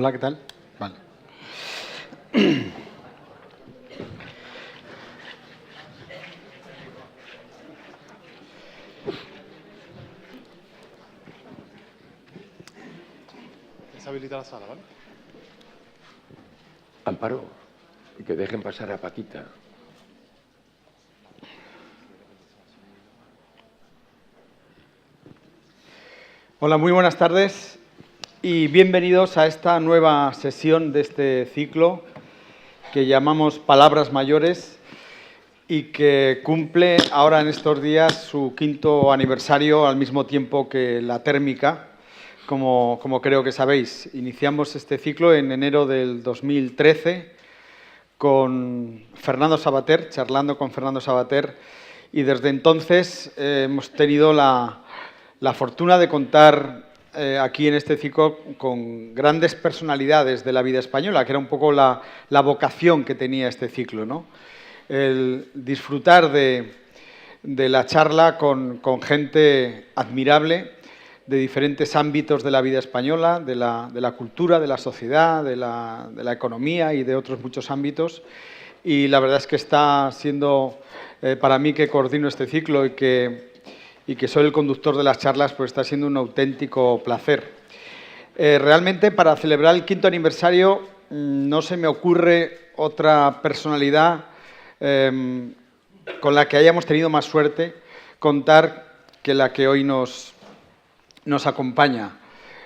Hola, ¿qué tal? Vale. Deshabilita la sala, ¿vale? Amparo, que dejen pasar a Paquita. Hola, muy buenas tardes y bienvenidos a esta nueva sesión de este ciclo que llamamos Palabras Mayores y que cumple ahora en estos días su 5º aniversario al mismo tiempo que la térmica, como creo que sabéis. Iniciamos este ciclo en enero del 2013 con Fernando Savater, charlando con Fernando Savater, y desde entonces hemos tenido la fortuna de contar aquí en este ciclo con grandes personalidades de la vida española, que era un poco la vocación que tenía este ciclo, ¿no? El disfrutar de la charla con gente admirable de diferentes ámbitos de la vida española, de la cultura, de la sociedad, de la economía y de otros muchos ámbitos. Y la verdad es que está siendo, para mí que coordino este ciclo y que soy el conductor de las charlas, pues está siendo un auténtico placer. Realmente, para celebrar el 5º aniversario, no se me ocurre otra personalidad con la que hayamos tenido más suerte contar que la que hoy nos acompaña.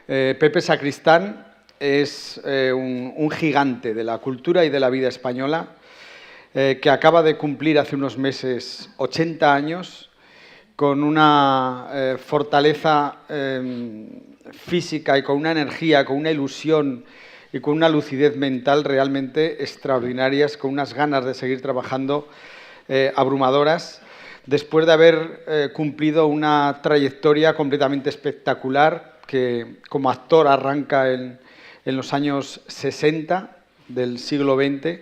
Pepe Sacristán es un gigante de la cultura y de la vida española, que acaba de cumplir hace unos meses 80 años, con una fortaleza física y con una energía, con una ilusión y con una lucidez mental realmente extraordinarias, con unas ganas de seguir trabajando abrumadoras, después de haber cumplido una trayectoria completamente espectacular que como actor arranca en los años 60 del siglo XX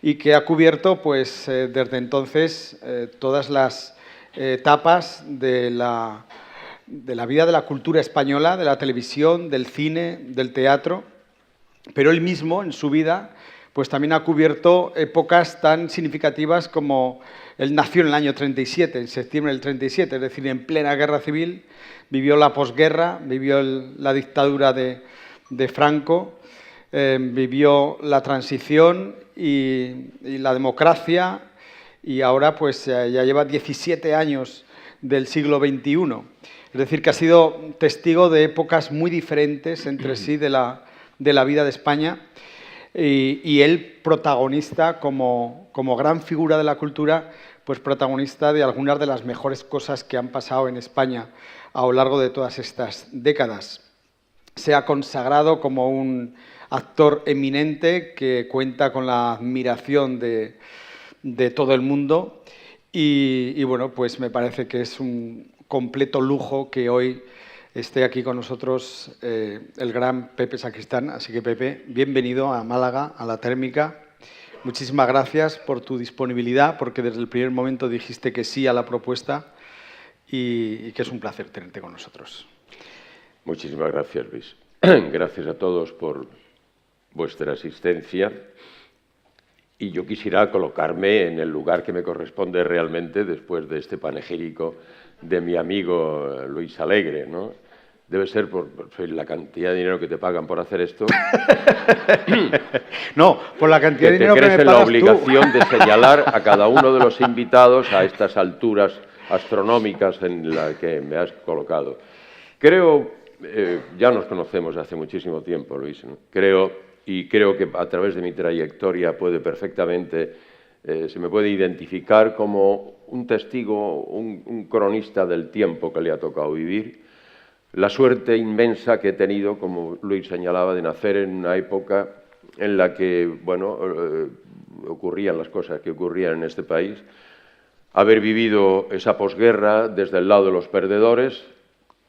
y que ha cubierto pues, desde entonces todas las etapas de la vida de la cultura española, de la televisión, del cine, del teatro, pero él mismo en su vida pues también ha cubierto épocas tan significativas como él nació en el año 37, en septiembre del 37, es decir, en plena guerra civil, vivió la posguerra, vivió la dictadura de Franco, vivió la transición y la democracia, y ahora pues ya lleva 17 años del siglo XXI. Es decir, que ha sido testigo de épocas muy diferentes entre sí de la vida de España, y él protagonista como gran figura de la cultura, pues protagonista de algunas de las mejores cosas que han pasado en España a lo largo de todas estas décadas. Se ha consagrado como un actor eminente que cuenta con la admiración de todo el mundo y bueno, pues me parece que es un completo lujo que hoy esté aquí con nosotros el gran Pepe Sacristán. Así que, Pepe, bienvenido a Málaga, a la térmica. Muchísimas gracias por tu disponibilidad, porque desde el primer momento dijiste que sí a la propuesta y que es un placer tenerte con nosotros. Muchísimas gracias, Luis. Gracias a todos por vuestra asistencia. Y yo quisiera colocarme en el lugar que me corresponde realmente después de este panegírico de mi amigo Luis Alegre, ¿no? Debe ser por la cantidad de dinero que te pagan por hacer esto. No, por la cantidad de dinero que me pagas tú. Que te crees en la obligación de señalar a cada uno de los invitados a estas alturas astronómicas en las que me has colocado. Creo, ya nos conocemos hace muchísimo tiempo, Luis, ¿no? Creo que a través de mi trayectoria puede perfectamente, se me puede identificar como un testigo, un cronista del tiempo que le ha tocado vivir. La suerte inmensa que he tenido, como Luis señalaba, de nacer en una época en la que, bueno, ocurrían las cosas que ocurrían en este país, haber vivido esa posguerra desde el lado de los perdedores,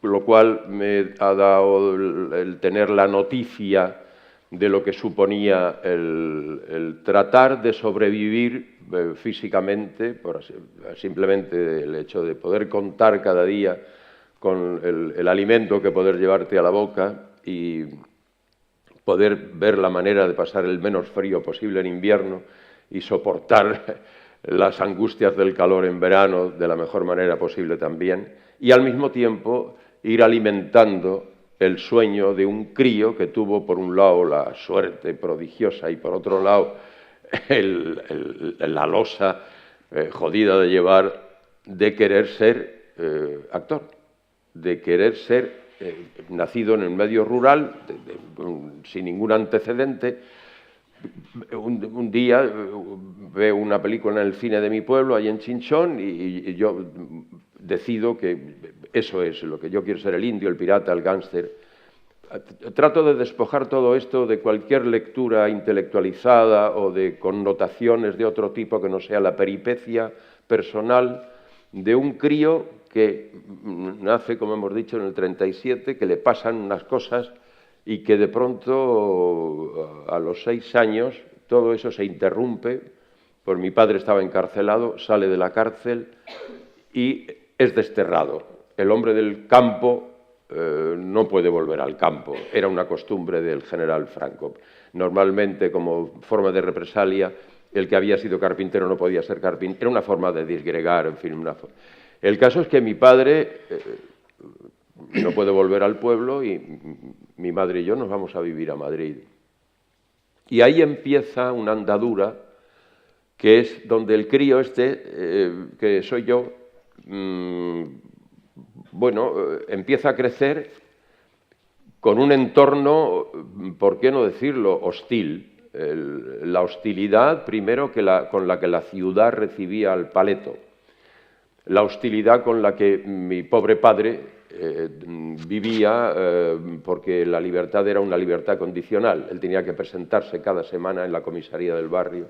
lo cual me ha dado el tener la noticia de lo que suponía el tratar de sobrevivir físicamente, simplemente el hecho de poder contar cada día con el alimento que poder llevarte a la boca y poder ver la manera de pasar el menos frío posible en invierno y soportar las angustias del calor en verano de la mejor manera posible también, y al mismo tiempo ir alimentando el sueño de un crío que tuvo por un lado la suerte prodigiosa y por otro lado la losa jodida de llevar de querer ser actor, de querer ser nacido en el medio rural, sin ningún antecedente. Un día veo una película en el cine de mi pueblo, ahí en Chinchón, y yo decido que eso es lo que yo quiero ser: el indio, el pirata, el gángster. Trato de despojar todo esto de cualquier lectura intelectualizada o de connotaciones de otro tipo que no sea la peripecia personal de un crío que nace, como hemos dicho, en el 37, que le pasan unas cosas y que de pronto, a los 6 años, todo eso se interrumpe, pues mi padre estaba encarcelado, sale de la cárcel y es desterrado. El hombre del campo no puede volver al campo, era una costumbre del general Franco. Normalmente, como forma de represalia, el que había sido carpintero no podía ser carpintero, era una forma de disgregar, en fin. El caso es que mi padre no puede volver al pueblo y mi madre y yo nos vamos a vivir a Madrid. Y ahí empieza una andadura que es donde el crío que soy yo, empieza a crecer con un entorno, ¿por qué no decirlo?, hostil. La hostilidad, primero, con la que la ciudad recibía al paleto. La hostilidad con la que mi pobre padre vivía, porque la libertad era una libertad condicional. Él tenía que presentarse cada semana en la comisaría del barrio.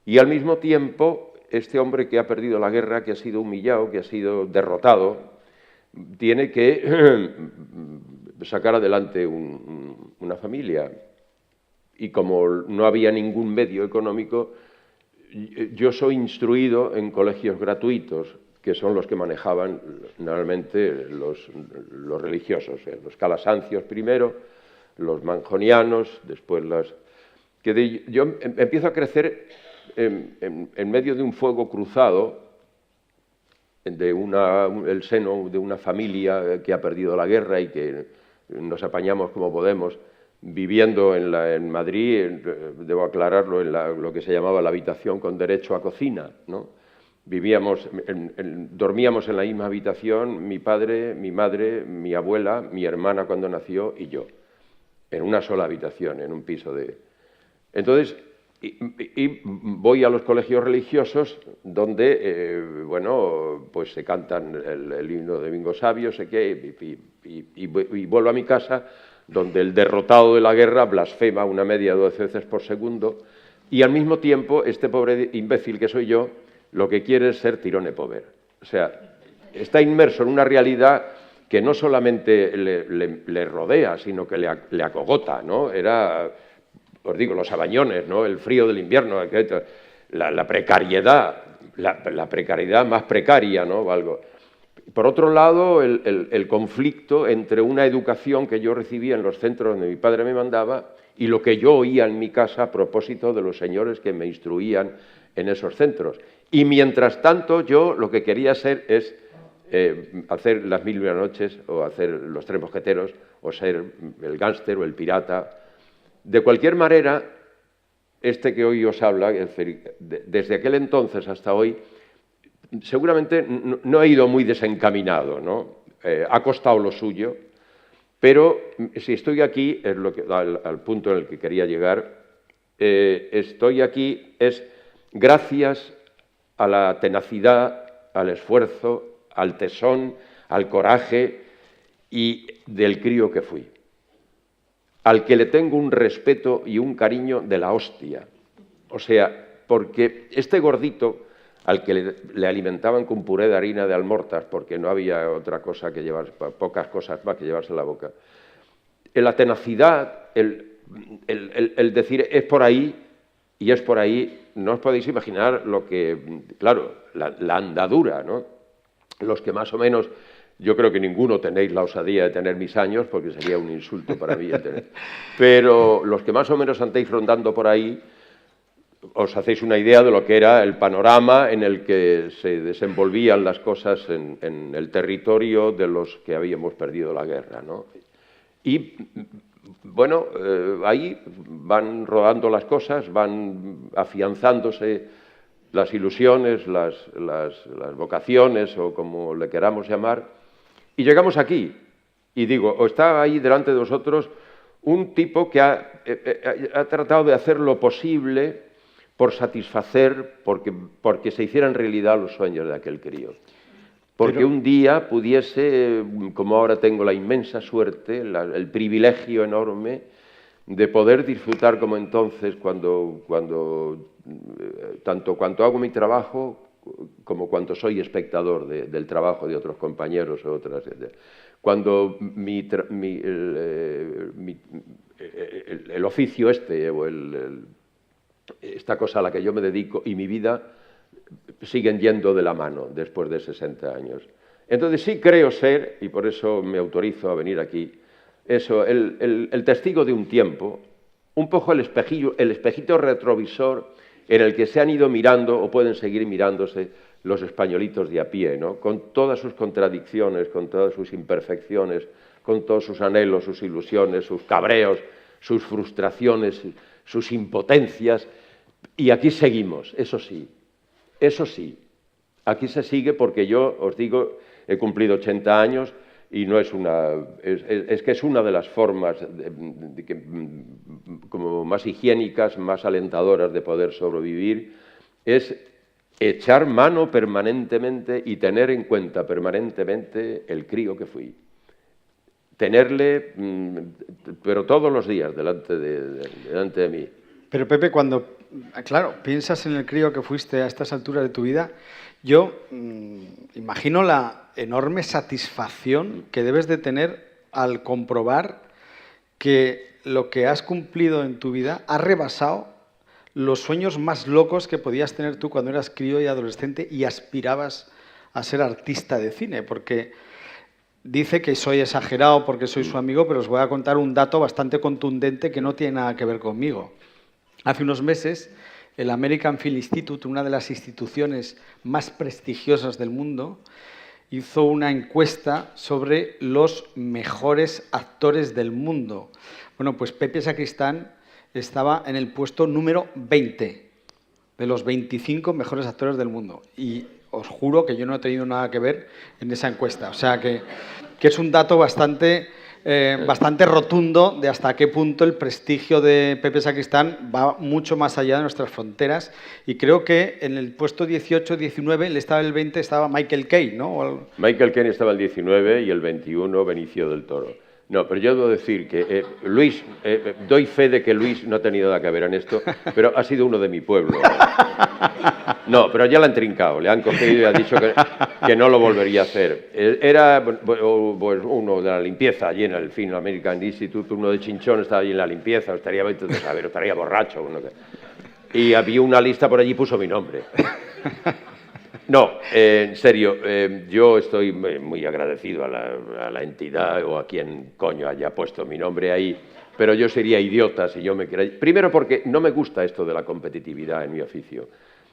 Y al mismo tiempo, este hombre que ha perdido la guerra, que ha sido humillado, que ha sido derrotado, tiene que sacar adelante una familia. Y como no había ningún medio económico, yo soy instruido en colegios gratuitos, que son los que manejaban normalmente los religiosos, los calasancios primero, los manjonianos, después yo empiezo a crecer en medio de un fuego cruzado, el seno de una familia que ha perdido la guerra y que nos apañamos como podemos, viviendo en Madrid, debo aclararlo, en lo que se llamaba la habitación con derecho a cocina, ¿no? Dormíamos en la misma habitación mi padre, mi madre, mi abuela, mi hermana cuando nació y yo, en una sola habitación, en un piso Entonces, y voy a los colegios religiosos donde, pues se cantan el himno de Domingo Sabio, sé qué, y vuelvo a mi casa, donde el derrotado de la guerra blasfema una media de 12 veces por segundo, y al mismo tiempo este pobre imbécil que soy yo lo que quiere es ser tirone pover. O sea, está inmerso en una realidad que no solamente le rodea, sino que le acogota, ¿no? Era, os digo, los abañones, ¿no? El frío del invierno, la precariedad, la precariedad más precaria, ¿no? Algo. Por otro lado, el conflicto entre una educación que yo recibía en los centros donde mi padre me mandaba y lo que yo oía en mi casa a propósito de los señores que me instruían en esos centros. Y mientras tanto, yo lo que quería ser es hacer las 1000 y una noches, o hacer los Tres Mosqueteros, o ser el gángster o el pirata. De cualquier manera, que hoy os habla, es decir, desde aquel entonces hasta hoy, seguramente no he ido muy desencaminado, ¿no? Ha costado lo suyo, pero si estoy aquí, es al punto en el que quería llegar, estoy aquí es gracias a la tenacidad, al esfuerzo, al tesón, al coraje y del crío que fui, al que le tengo un respeto y un cariño de la hostia. O sea, porque este gordito al que le alimentaban con puré de harina de almortas, porque no había otra cosa que llevar, pocas cosas más que llevarse a la boca, la tenacidad, el decir es por ahí y es por ahí, no os podéis imaginar lo que, claro, la andadura, ¿no? Los que más o menos Yo creo que ninguno tenéis la osadía de tener mis años, porque sería un insulto para mí. Pero los que más o menos andáis rondando por ahí, os hacéis una idea de lo que era el panorama en el que se desenvolvían las cosas en el territorio de los que habíamos perdido la guerra, ¿no? Y, bueno, ahí van rodando las cosas, van afianzándose las ilusiones, las vocaciones, o como le queramos llamar, y llegamos aquí. Y digo, está ahí delante de vosotros un tipo que ha tratado de hacer lo posible por satisfacer, porque se hicieran realidad los sueños de aquel crío. Porque un día pudiese, como ahora tengo la inmensa suerte, el privilegio enorme de poder disfrutar como entonces, tanto cuando hago mi trabajo como cuando soy espectador del trabajo de otros compañeros o otras. Cuando el oficio este, o esta cosa a la que yo me dedico y mi vida siguen yendo de la mano después de 60 años. Entonces sí creo ser, y por eso me autorizo a venir aquí, eso, el testigo de un tiempo, un poco el espejito retrovisor en el que se han ido mirando o pueden seguir mirándose los españolitos de a pie, ¿no? Con todas sus contradicciones, con todas sus imperfecciones, con todos sus anhelos, sus ilusiones, sus cabreos, sus frustraciones, sus impotencias. Y aquí seguimos, eso sí, aquí se sigue, porque yo os digo, he cumplido 80 años y no es es que es una de las formas como más higiénicas, más alentadoras de poder sobrevivir, es echar mano permanentemente y tener en cuenta permanentemente el crío que fui. Tenerle, pero todos los días delante de mí. Pero Pepe, cuando, claro, piensas en el crío que fuiste a estas alturas de tu vida, yo imagino la enorme satisfacción que debes de tener al comprobar que lo que has cumplido en tu vida ha rebasado los sueños más locos que podías tener tú cuando eras crío y adolescente y aspirabas a ser artista de cine, porque dice que soy exagerado porque soy su amigo, pero os voy a contar un dato bastante contundente que no tiene nada que ver conmigo. Hace unos meses, el American Film Institute, una de las instituciones más prestigiosas del mundo, hizo una encuesta sobre los mejores actores del mundo. Bueno, pues Pepe Sacristán estaba en el puesto número 20 de los 25 mejores actores del mundo. Y os juro que yo no he tenido nada que ver en esa encuesta. O sea, que es un dato bastante rotundo de hasta qué punto el prestigio de Pepe Sacristán va mucho más allá de nuestras fronteras. Y creo que en el puesto 18-19, él estaba el 20, estaba Michael Caine, ¿no? Michael Caine estaba el 19 y el 21 Benicio del Toro. No, pero yo debo decir que Luis, doy fe de que Luis no ha tenido nada que ver en esto, pero ha sido uno de mi pueblo. No, pero ya le han trincado, le han cogido y le han dicho que no lo volvería a hacer. Era pues, uno de la limpieza allí en el Film American Institute, uno de Chinchón estaba allí en la limpieza, estaría borracho. Y había una lista por allí, puso mi nombre. No, en serio, yo estoy muy agradecido a la entidad o a quien coño haya puesto mi nombre ahí, pero yo sería idiota si yo me creyera. Primero porque no me gusta esto de la competitividad en mi oficio.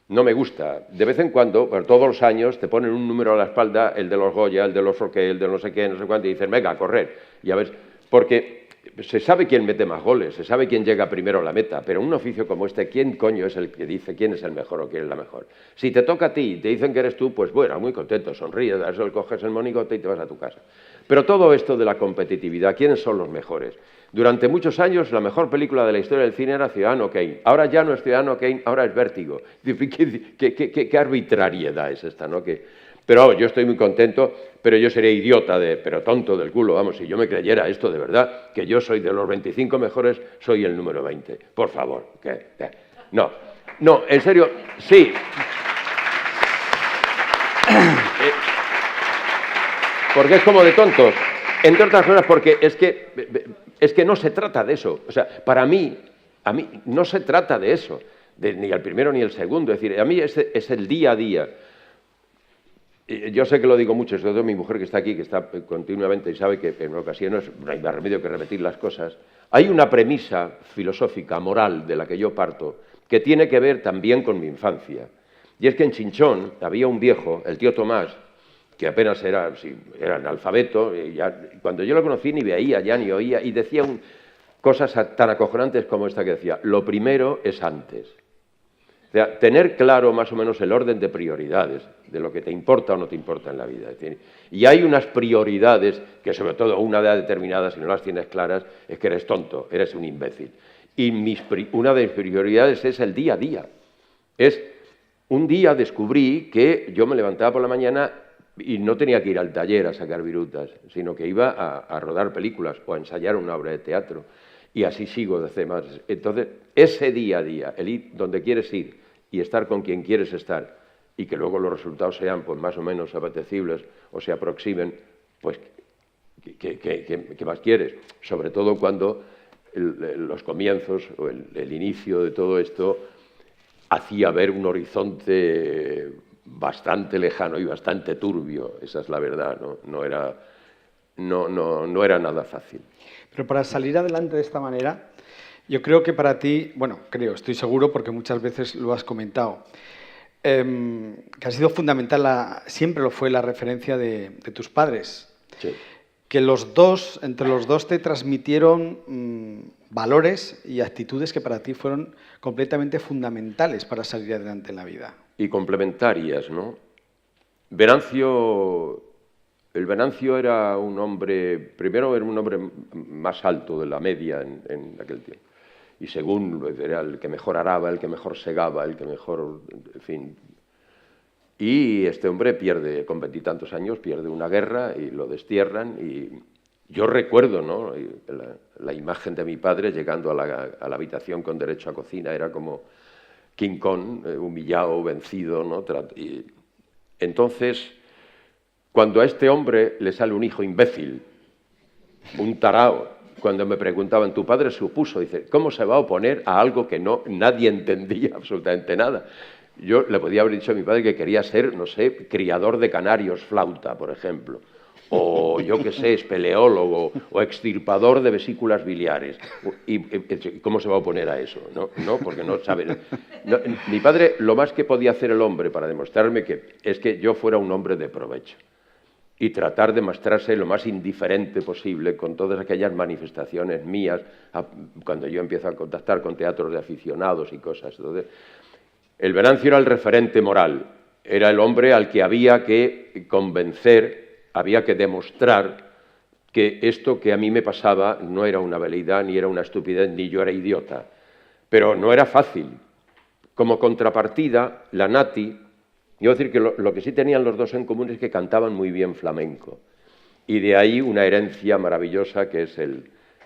No me gusta. De vez en cuando, por todos los años, te ponen un número a la espalda, el de los Goya, el de los Roque, el de no sé qué, no sé cuánto, y dicen, venga, a correr. Y a ver, porque se sabe quién mete más goles, se sabe quién llega primero a la meta, pero en un oficio como este, ¿quién coño es el que dice quién es el mejor o quién es la mejor? Si te toca a ti y te dicen que eres tú, pues bueno, muy contento, sonríes, coges el monigote y te vas a tu casa. Pero todo esto de la competitividad, ¿quiénes son los mejores? Durante muchos años la mejor película de la historia del cine era Ciudadano Kane. Ahora ya no es Ciudadano Kane, ahora es Vértigo. ¿Qué arbitrariedad es esta, ¿no? Pero vamos, yo estoy muy contento, pero yo sería idiota, pero tonto del culo, vamos, si yo me creyera esto de verdad, que yo soy de los 25 mejores, soy el número 20. Por favor, no, en serio, sí. Porque es como de tontos. Entre otras cosas porque es que no se trata de eso. O sea, para mí no se trata de eso, ni el primero ni el segundo. Es decir, a mí es el día a día. Yo sé que lo digo mucho, sobre todo mi mujer que está aquí, que está continuamente y sabe que en ocasiones no hay más remedio que repetir las cosas. Hay una premisa filosófica, moral, de la que yo parto, que tiene que ver también con mi infancia. Y es que en Chinchón había un viejo, el tío Tomás, que apenas era analfabeto, y cuando yo lo conocí ni veía ya ni oía, y decía cosas tan acojonantes como esta que decía: lo primero es antes. O sea, tener claro más o menos el orden de prioridades, de lo que te importa o no te importa en la vida. Es decir, y hay unas prioridades que, sobre todo una edad determinada, si no las tienes claras, es que eres tonto, eres un imbécil. Y una de mis prioridades es el día a día. Un día descubrí que yo me levantaba por la mañana y no tenía que ir al taller a sacar virutas, sino que iba a rodar películas o a ensayar una obra de teatro. Y así sigo de hace más. Entonces, ese día a día, el ir donde quieres ir y estar con quien quieres estar, y que luego los resultados sean pues, más o menos apetecibles o se aproximen, pues, ¿qué más quieres? Sobre todo cuando los comienzos o el inicio de todo esto hacía ver un horizonte bastante lejano y bastante turbio, esa es la verdad, no era nada fácil. Pero para salir adelante de esta manera, yo creo que para ti, bueno, estoy seguro porque muchas veces lo has comentado, que ha sido fundamental, siempre lo fue la referencia de tus padres. Sí. Que entre los dos te transmitieron valores y actitudes que para ti fueron completamente fundamentales para salir adelante en la vida. Y complementarias, ¿no? El Venancio era un hombre, primero era un hombre más alto de la media en aquel tiempo. Y segundo, era el que mejor araba, el que mejor segaba, el que mejor, en fin. Y este hombre pierde, con 20 y tantos años, pierde una guerra y lo destierran. Y yo recuerdo, ¿no?, la imagen de mi padre llegando a la habitación con derecho a cocina. Era como King Kong, humillado, vencido, ¿no? Y entonces, cuando a este hombre le sale un hijo imbécil, un tarao, cuando me preguntaban, tu padre supuso, dice, ¿cómo se va a oponer a algo que nadie entendía absolutamente nada? Yo le podía haber dicho a mi padre que quería ser, no sé, criador de canarios flauta, por ejemplo, o yo qué sé, espeleólogo, o extirpador de vesículas biliares. ¿Y cómo se va a oponer a eso? No, porque no sabe. No, mi padre, lo más que podía hacer el hombre para demostrarme es que yo fuera un hombre de provecho y tratar de mostrarse lo más indiferente posible con todas aquellas manifestaciones mías, cuando yo empiezo a contactar con teatros de aficionados y cosas. Entonces, el Venancio era el referente moral, era el hombre al que había que convencer, había que demostrar que esto que a mí me pasaba no era una veleidad, ni era una estupidez, ni yo era idiota. Pero no era fácil. Como contrapartida, la Nati, yo decir que lo que sí tenían los dos en común es que cantaban muy bien flamenco. Y de ahí una herencia maravillosa que es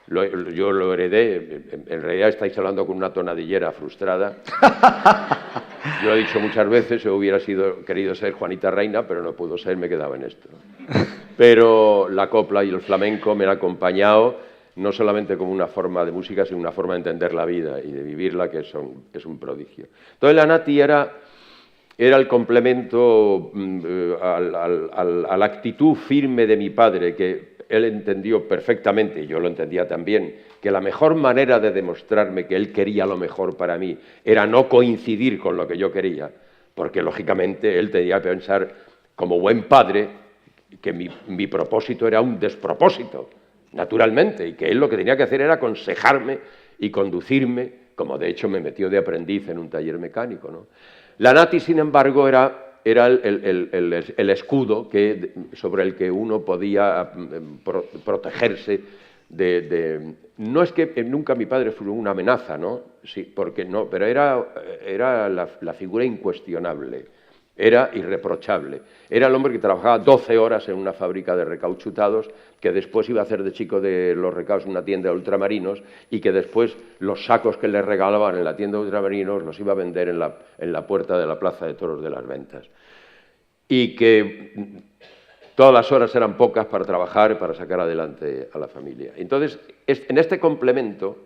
yo lo heredé, en realidad estáis hablando con una tonadillera frustrada. Yo he dicho muchas veces, yo hubiera querido ser Juanita Reina, pero no pudo ser, me quedaba en esto. Pero la copla y el flamenco me han acompañado, no solamente como una forma de música, sino una forma de entender la vida y de vivirla, que es un prodigio. Entonces la Nati era el complemento a la actitud firme de mi padre, que él entendió perfectamente, y yo lo entendía también, que la mejor manera de demostrarme que él quería lo mejor para mí era no coincidir con lo que yo quería, porque lógicamente él tenía que pensar, como buen padre, que mi propósito era un despropósito, naturalmente, y que él lo que tenía que hacer era aconsejarme y conducirme, como de hecho me metió de aprendiz en un taller mecánico, ¿no? La Nati, sin embargo, era el escudo sobre el que uno podía protegerse no es que nunca mi padre fue una amenaza, ¿no? Sí, porque no, pero era la figura incuestionable, era irreprochable. Era el hombre que trabajaba 12 horas en una fábrica de recauchutados, que después iba a hacer de chico de los recados en una tienda de ultramarinos y que después los sacos que le regalaban en la tienda de ultramarinos los iba a vender en la puerta de la Plaza de Toros de las Ventas. Y que todas las horas eran pocas para trabajar, para sacar adelante a la familia. Entonces, en este complemento,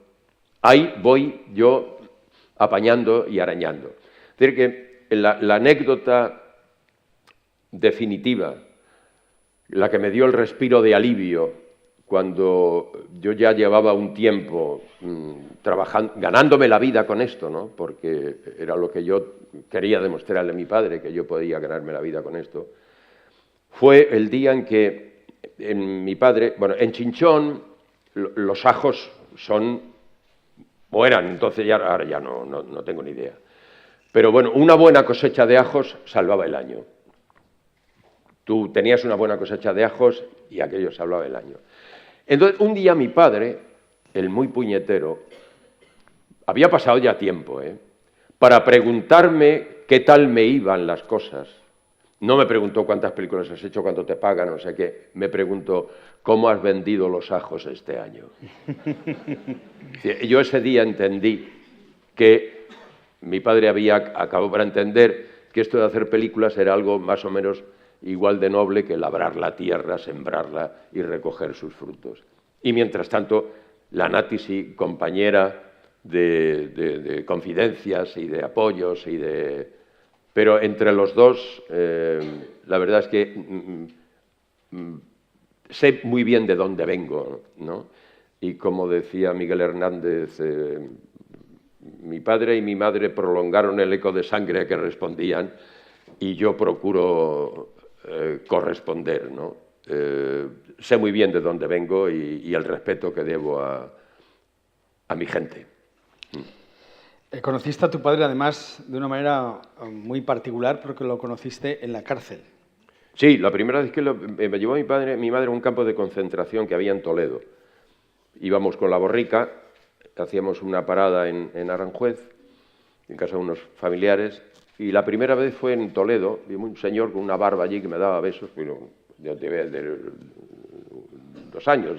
ahí voy yo apañando y arañando. Es decir, que la anécdota definitiva, la que me dio el respiro de alivio cuando yo ya llevaba un tiempo trabajando, ganándome la vida con esto, ¿no? Porque era lo que yo quería demostrarle a mi padre, que yo podía ganarme la vida con esto, fue el día en que mi padre, bueno, en Chinchón los ajos son, o eran, entonces ya, ahora ya no tengo ni idea, pero bueno, una buena cosecha de ajos salvaba el año. Tú tenías una buena cosecha de ajos y aquello salvaba el año. Entonces, un día mi padre, el muy puñetero, había pasado ya tiempo, para preguntarme qué tal me iban las cosas. No me preguntó cuántas películas has hecho, cuánto te pagan, no sé qué. Me preguntó, ¿cómo has vendido los ajos este año? Yo ese día entendí que mi padre acabó para entender que esto de hacer películas era algo más o menos igual de noble que labrar la tierra, sembrarla y recoger sus frutos. Y mientras tanto, la Nati, sí, compañera de confidencias y de apoyos y de... Pero entre los dos, la verdad es que sé muy bien de dónde vengo, ¿no? Y como decía Miguel Hernández, mi padre y mi madre prolongaron el eco de sangre a que respondían y yo procuro corresponder, ¿no? Sé muy bien de dónde vengo y el respeto que debo a mi gente. Conociste a tu padre, además, de una manera muy particular, porque lo conociste en la cárcel. Sí, la primera vez que me llevó mi madre a un campo de concentración que había en Toledo. Íbamos con la borrica, hacíamos una parada en Aranjuez, en casa de unos familiares, y la primera vez fue en Toledo. Vi un señor con una barba allí que me daba besos, pero yo tenía 2 años,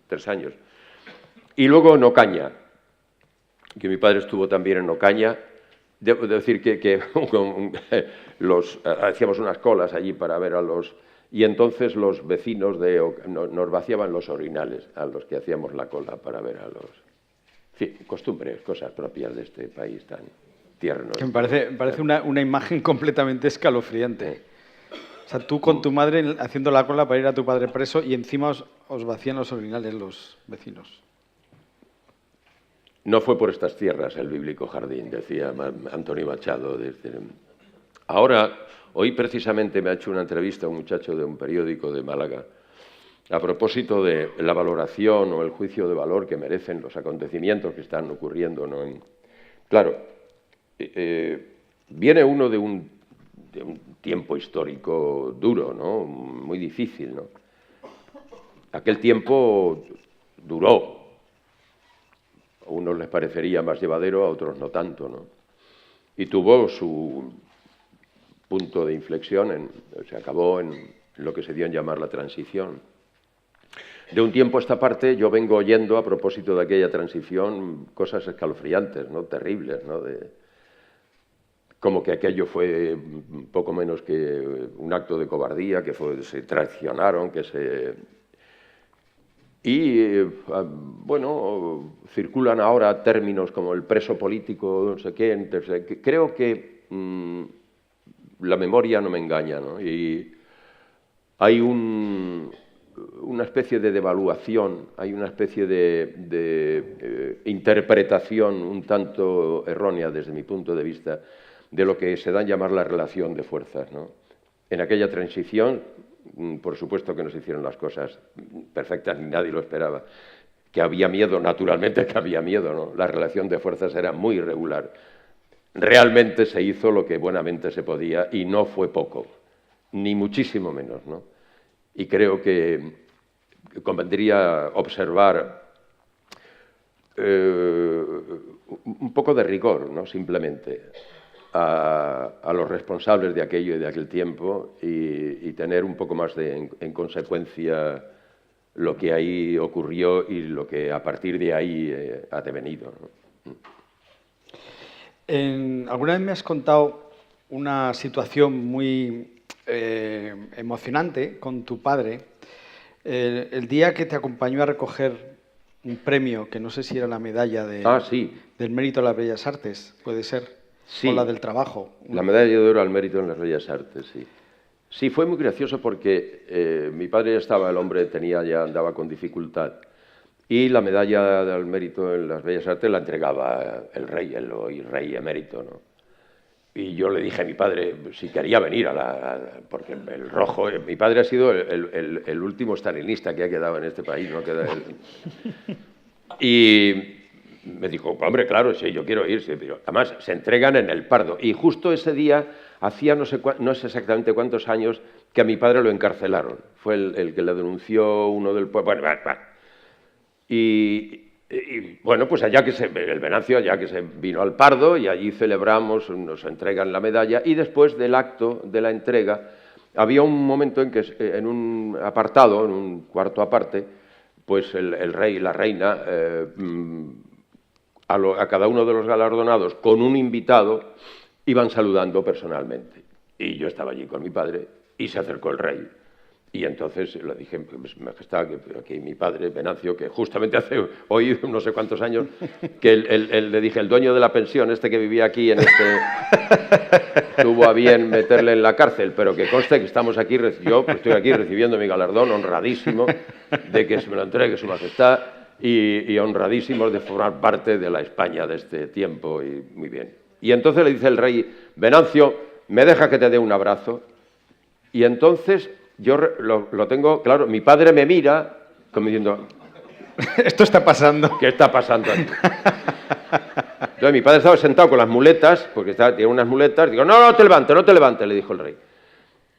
3 años. Y luego en Ocaña, que mi padre estuvo también en Ocaña. Debo decir que hacíamos unas colas allí para ver a los... Y entonces los vecinos nos vaciaban los orinales a los que hacíamos la cola para ver a los... En fin, costumbres, cosas propias de este país tan tierno. Que me parece una imagen completamente escalofriante. O sea, tú con tu madre haciendo la cola para ir a tu padre preso y encima os vacían los orinales los vecinos. No fue por estas tierras el bíblico jardín, decía Antonio Machado. Ahora, hoy precisamente me ha hecho una entrevista un muchacho de un periódico de Málaga a propósito de la valoración o el juicio de valor que merecen los acontecimientos que están ocurriendo, ¿no? Claro, viene uno de un tiempo histórico duro, ¿no? Muy difícil, ¿no? Aquel tiempo duró. A unos les parecería más llevadero, a otros no tanto, ¿no? Y tuvo su punto de inflexión, se acabó en lo que se dio en llamar la transición. De un tiempo a esta parte yo vengo oyendo, a propósito de aquella transición, cosas escalofriantes, ¿no? Terribles, ¿no? Como que aquello fue poco menos que un acto de cobardía, que se traicionaron, que se... Y, bueno, circulan ahora términos como el preso político, no sé qué. Entonces, creo que la memoria no me engaña, ¿no? Y hay una especie de devaluación, hay una especie de interpretación un tanto errónea desde mi punto de vista de lo que se da a llamar la relación de fuerzas, ¿no? En aquella transición, por supuesto que no se hicieron las cosas perfectas, ni nadie lo esperaba. Que había miedo, naturalmente que había miedo, ¿no? La relación de fuerzas era muy irregular. Realmente se hizo lo que buenamente se podía y no fue poco, ni muchísimo menos, ¿no? Y creo que convendría observar un poco de rigor, ¿no? Simplemente a los responsables de aquello y de aquel tiempo y tener un poco más en consecuencia lo que ahí ocurrió y lo que a partir de ahí ha devenido, ¿no? Alguna vez me has contado una situación muy emocionante con tu padre, el día que te acompañó a recoger un premio, que no sé si era la medalla sí, del mérito a las Bellas Artes, puede ser, sí, o la del trabajo. La medalla de oro al mérito en las Bellas Artes, sí. Sí, fue muy gracioso porque mi padre ya estaba, el hombre ya andaba con dificultad, y la medalla del mérito en las Bellas Artes la entregaba el rey, el hoy rey emérito, ¿no? Y yo le dije a mi padre si quería venir porque el rojo, mi padre ha sido el último stalinista que ha quedado en este país, ¿no? Y me dijo, hombre, claro, sí, yo quiero ir, sí, pero además se entregan en el Pardo. Y justo ese día, hacía no sé exactamente cuántos años, que a mi padre lo encarcelaron. Fue el que le denunció uno del pueblo. Bueno, y bueno, pues el Venancio, allá que se vino al Pardo, y allí celebramos, nos entregan la medalla, y después del acto de la entrega, había un momento en que en un apartado, en un cuarto aparte, pues el rey y la reina, a cada uno de los galardonados, con un invitado, iban saludando personalmente. Y yo estaba allí con mi padre, y se acercó el rey. Y entonces le dije, Majestad, que aquí mi padre, Venancio, que justamente hace hoy no sé cuántos años, que le dije, el dueño de la pensión, que vivía aquí, tuvo a bien meterle en la cárcel, pero que conste que estamos aquí, yo estoy aquí recibiendo mi galardón, honradísimo de que se me lo entregue Su Majestad, y honradísimos de formar parte de la España de este tiempo, y muy bien. Y entonces le dice el rey, Venancio, ¿me deja que te dé un abrazo? Y entonces yo lo tengo, claro, mi padre me mira como diciendo... Esto está pasando. ¿Qué está pasando aquí? Entonces mi padre estaba sentado con las muletas, porque tiene unas muletas, digo, no te levantes, le dijo el rey.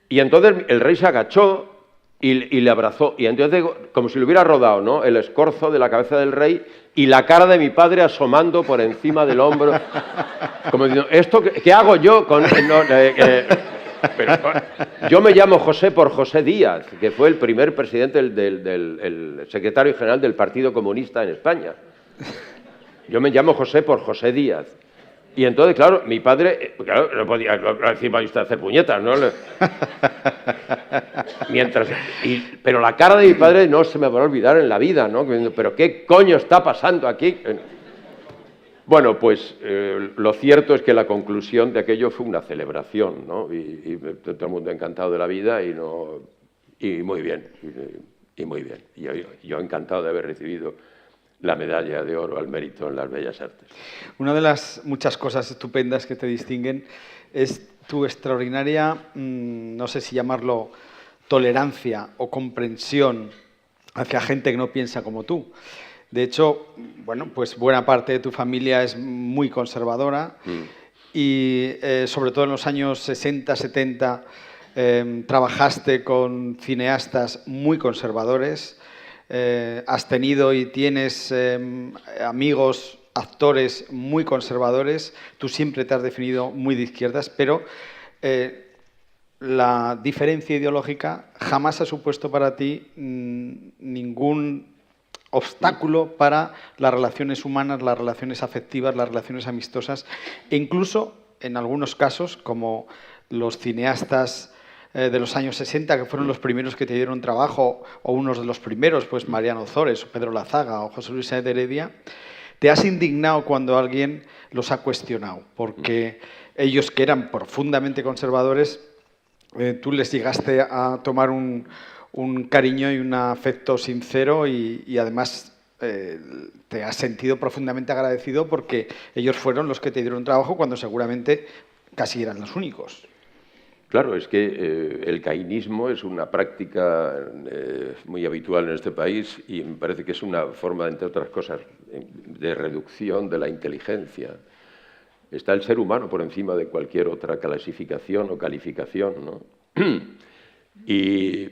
Y entonces el rey se agachó y le abrazó, y entonces, como si le hubiera rodado, ¿no?, el escorzo de la cabeza del rey y la cara de mi padre asomando por encima del hombro, como diciendo, ¿esto qué hago yo con...? Pero, yo me llamo José por José Díaz, que fue el primer presidente, el secretario general del Partido Comunista en España. Yo me llamo José por José Díaz. Y entonces, claro, mi padre, claro, no podía decir, vaya usted a hacer puñetas, ¿no? Pero la cara de mi padre no se me va a olvidar en la vida, ¿no? Pero ¿qué coño está pasando aquí? Bueno, pues lo cierto es que la conclusión de aquello fue una celebración, ¿no? Y todo el mundo encantado de la vida y muy bien, y muy bien. Y yo encantado de haber recibido la medalla de oro al mérito en las Bellas Artes. Una de las muchas cosas estupendas que te distinguen es tu extraordinaria, no sé si llamarlo tolerancia o comprensión hacia gente que no piensa como tú. De hecho, bueno, pues buena parte de tu familia es muy conservadora y sobre todo en los años 60, 70 trabajaste con cineastas muy conservadores. Has tenido y tienes amigos, actores muy conservadores. Tú siempre te has definido muy de izquierdas, pero la diferencia ideológica jamás ha supuesto para ti ningún obstáculo para las relaciones humanas, las relaciones afectivas, las relaciones amistosas, e incluso en algunos casos, como los cineastas de los años 60, que fueron los primeros que te dieron trabajo, o unos de los primeros, pues Mariano Ozores, o Pedro Lazaga, o José Luis Sáenz de Heredia, te has indignado cuando alguien los ha cuestionado, porque ellos, que eran profundamente conservadores, tú les llegaste a tomar un cariño y un afecto sincero y además te has sentido profundamente agradecido porque ellos fueron los que te dieron trabajo cuando seguramente casi eran los únicos. Claro, es que el cainismo es una práctica muy habitual en este país y me parece que es una forma, entre otras cosas, de reducción de la inteligencia. Está el ser humano por encima de cualquier otra clasificación o calificación, ¿no? Y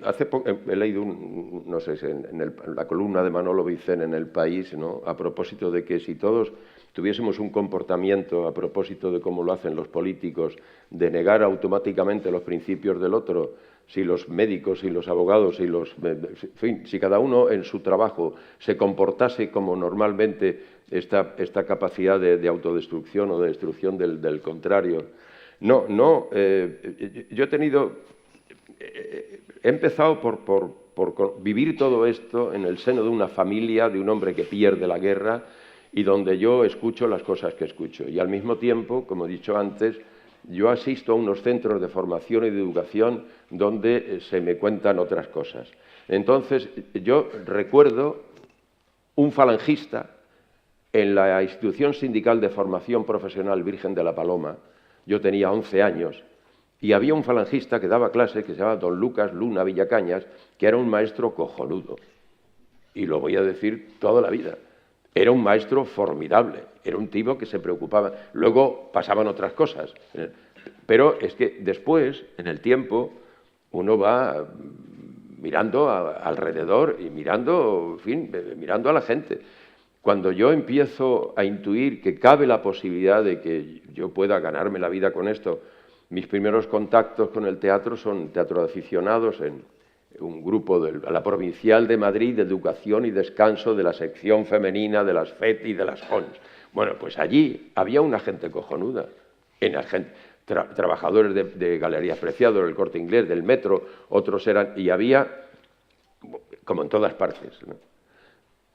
hace poco he leído, no sé, en la columna de Manolo Vicén en El País, ¿no?, a propósito de que si todos tuviésemos un comportamiento, a propósito de cómo lo hacen los políticos, de negar automáticamente los principios del otro, si los médicos y los abogados en fin, si cada uno en su trabajo se comportase como normalmente esta capacidad de autodestrucción o de destrucción del contrario. Yo he empezado por vivir todo esto en el seno de una familia, de un hombre que pierde la guerra y donde yo escucho las cosas que escucho. Y al mismo tiempo, como he dicho antes, yo asisto a unos centros de formación y de educación donde se me cuentan otras cosas. Entonces, yo recuerdo un falangista en la institución sindical de formación profesional Virgen de la Paloma. Yo tenía 11 años y había un falangista que daba clase que se llamaba don Lucas Luna Villacañas, que era un maestro cojonudo. Y lo voy a decir toda la vida. Era un maestro formidable, era un tipo que se preocupaba. Luego pasaban otras cosas. Pero es que después, en el tiempo, uno va mirando alrededor y mirando, en fin, mirando a la gente. Cuando yo empiezo a intuir que cabe la posibilidad de que yo pueda ganarme la vida con esto, mis primeros contactos con el teatro son teatro de aficionados en un grupo de la Provincial de Madrid de Educación y Descanso de la sección femenina de las FET y de las ONS. Bueno, pues allí había una gente cojonuda, trabajadores de Galerías Preciado, del Corte Inglés, del Metro, otros eran, y había, como en todas partes, ¿no?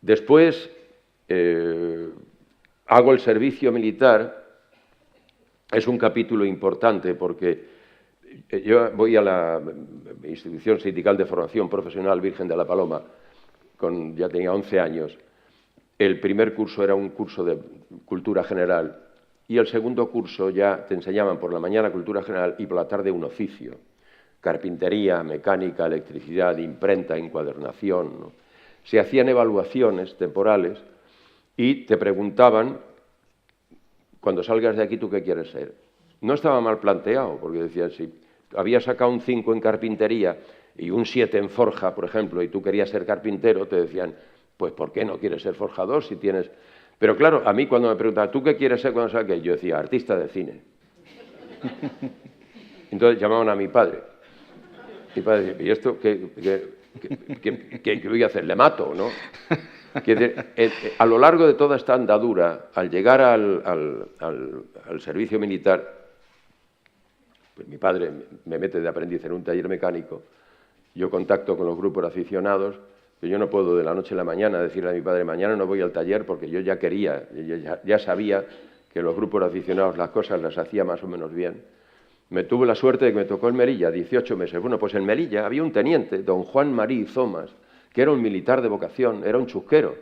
Después hago el servicio militar. Es un capítulo importante porque yo voy a la institución sindical de formación profesional Virgen de la Paloma, ya tenía 11 años. El primer curso era un curso de cultura general y el segundo curso ya te enseñaban por la mañana cultura general y por la tarde un oficio. Carpintería, mecánica, electricidad, imprenta, encuadernación, ¿no? Se hacían evaluaciones temporales y te preguntaban, cuando salgas de aquí, ¿tú qué quieres ser? No estaba mal planteado, porque decían, si había sacado un 5 en carpintería y un 7 en forja, por ejemplo, y tú querías ser carpintero, te decían, pues ¿por qué no quieres ser forjador si tienes...? Pero claro, a mí cuando me preguntaban, ¿tú qué quieres ser cuando salgas? Yo decía, artista de cine. Entonces llamaban a mi padre. Mi padre decía, ¿y esto qué voy a hacer? ¿Le mato, no? A lo largo de toda esta andadura, al llegar al servicio militar, pues mi padre me mete de aprendiz en un taller mecánico, yo contacto con los grupos de aficionados, que yo no puedo de la noche a la mañana decirle a mi padre, mañana no voy al taller porque yo ya quería, ya sabía que los grupos de aficionados las cosas las hacía más o menos bien. Me tuve la suerte de que me tocó en Melilla, 18 meses. Bueno, pues en Melilla había un teniente, don Juan Marí Zomas, que era un militar de vocación, era un chusquero,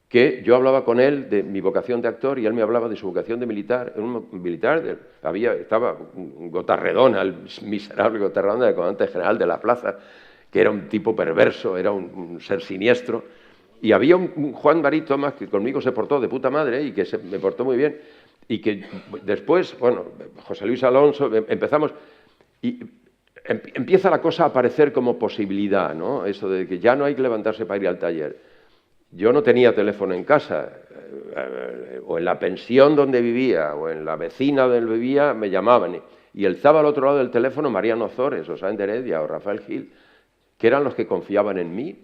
que yo hablaba con él de mi vocación de actor y él me hablaba de su vocación de militar. Era un militar, estaba Gotarredona, el miserable Gotarredona, el comandante general de la plaza, que era un tipo perverso, era un ser siniestro. Y había un Juan Marí Thomas que conmigo se portó de puta madre y que me portó muy bien. Y que después, bueno, José Luis Alonso, empezamos... Y empieza la cosa a aparecer como posibilidad, ¿no? Eso de que ya no hay que levantarse para ir al taller. Yo no tenía teléfono en casa, o en la pensión donde vivía, o en la vecina donde vivía, me llamaban. Y estaba al otro lado del teléfono Mariano Ozores, o Sáenz de Heredia, o Rafael Gil, que eran los que confiaban en mí.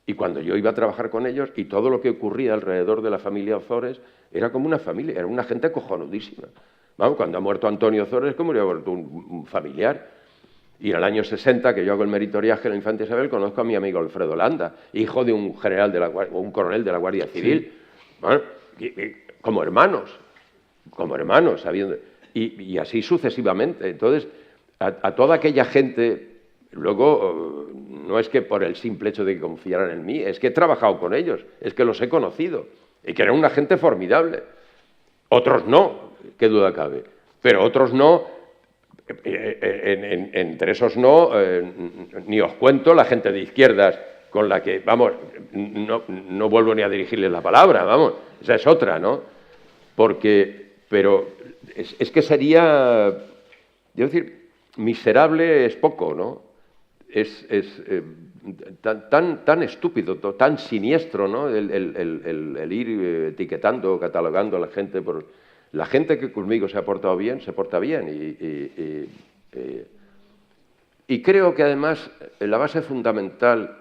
Y cuando yo iba a trabajar con ellos, y todo lo que ocurría alrededor de la familia Ozores, era como una familia, era una gente cojonudísima. Vamos, cuando ha muerto Antonio Ozores, como hubiera muerto un familiar. Y en el año 60, que yo hago el meritoriaje en la Infanta Isabel, conozco a mi amigo Alfredo Landa, hijo de un general o un coronel de la Guardia Civil. Sí. Bueno, como hermanos, sabiendo, y así sucesivamente. Entonces, a toda aquella gente, luego, no es que por el simple hecho de que confiaran en mí, es que he trabajado con ellos, es que los he conocido, y que eran una gente formidable. Otros no, qué duda cabe, pero otros no. Entre esos no, ni os cuento la gente de izquierdas con la que, vamos, no vuelvo ni a dirigirles la palabra, vamos, esa es otra, ¿no? Pero es que sería, yo decir, miserable es poco, ¿no? Es tan estúpido, tan siniestro, ¿no? El ir etiquetando, catalogando a la gente por... La gente que conmigo se ha portado bien, se porta bien. Y creo que además la base fundamental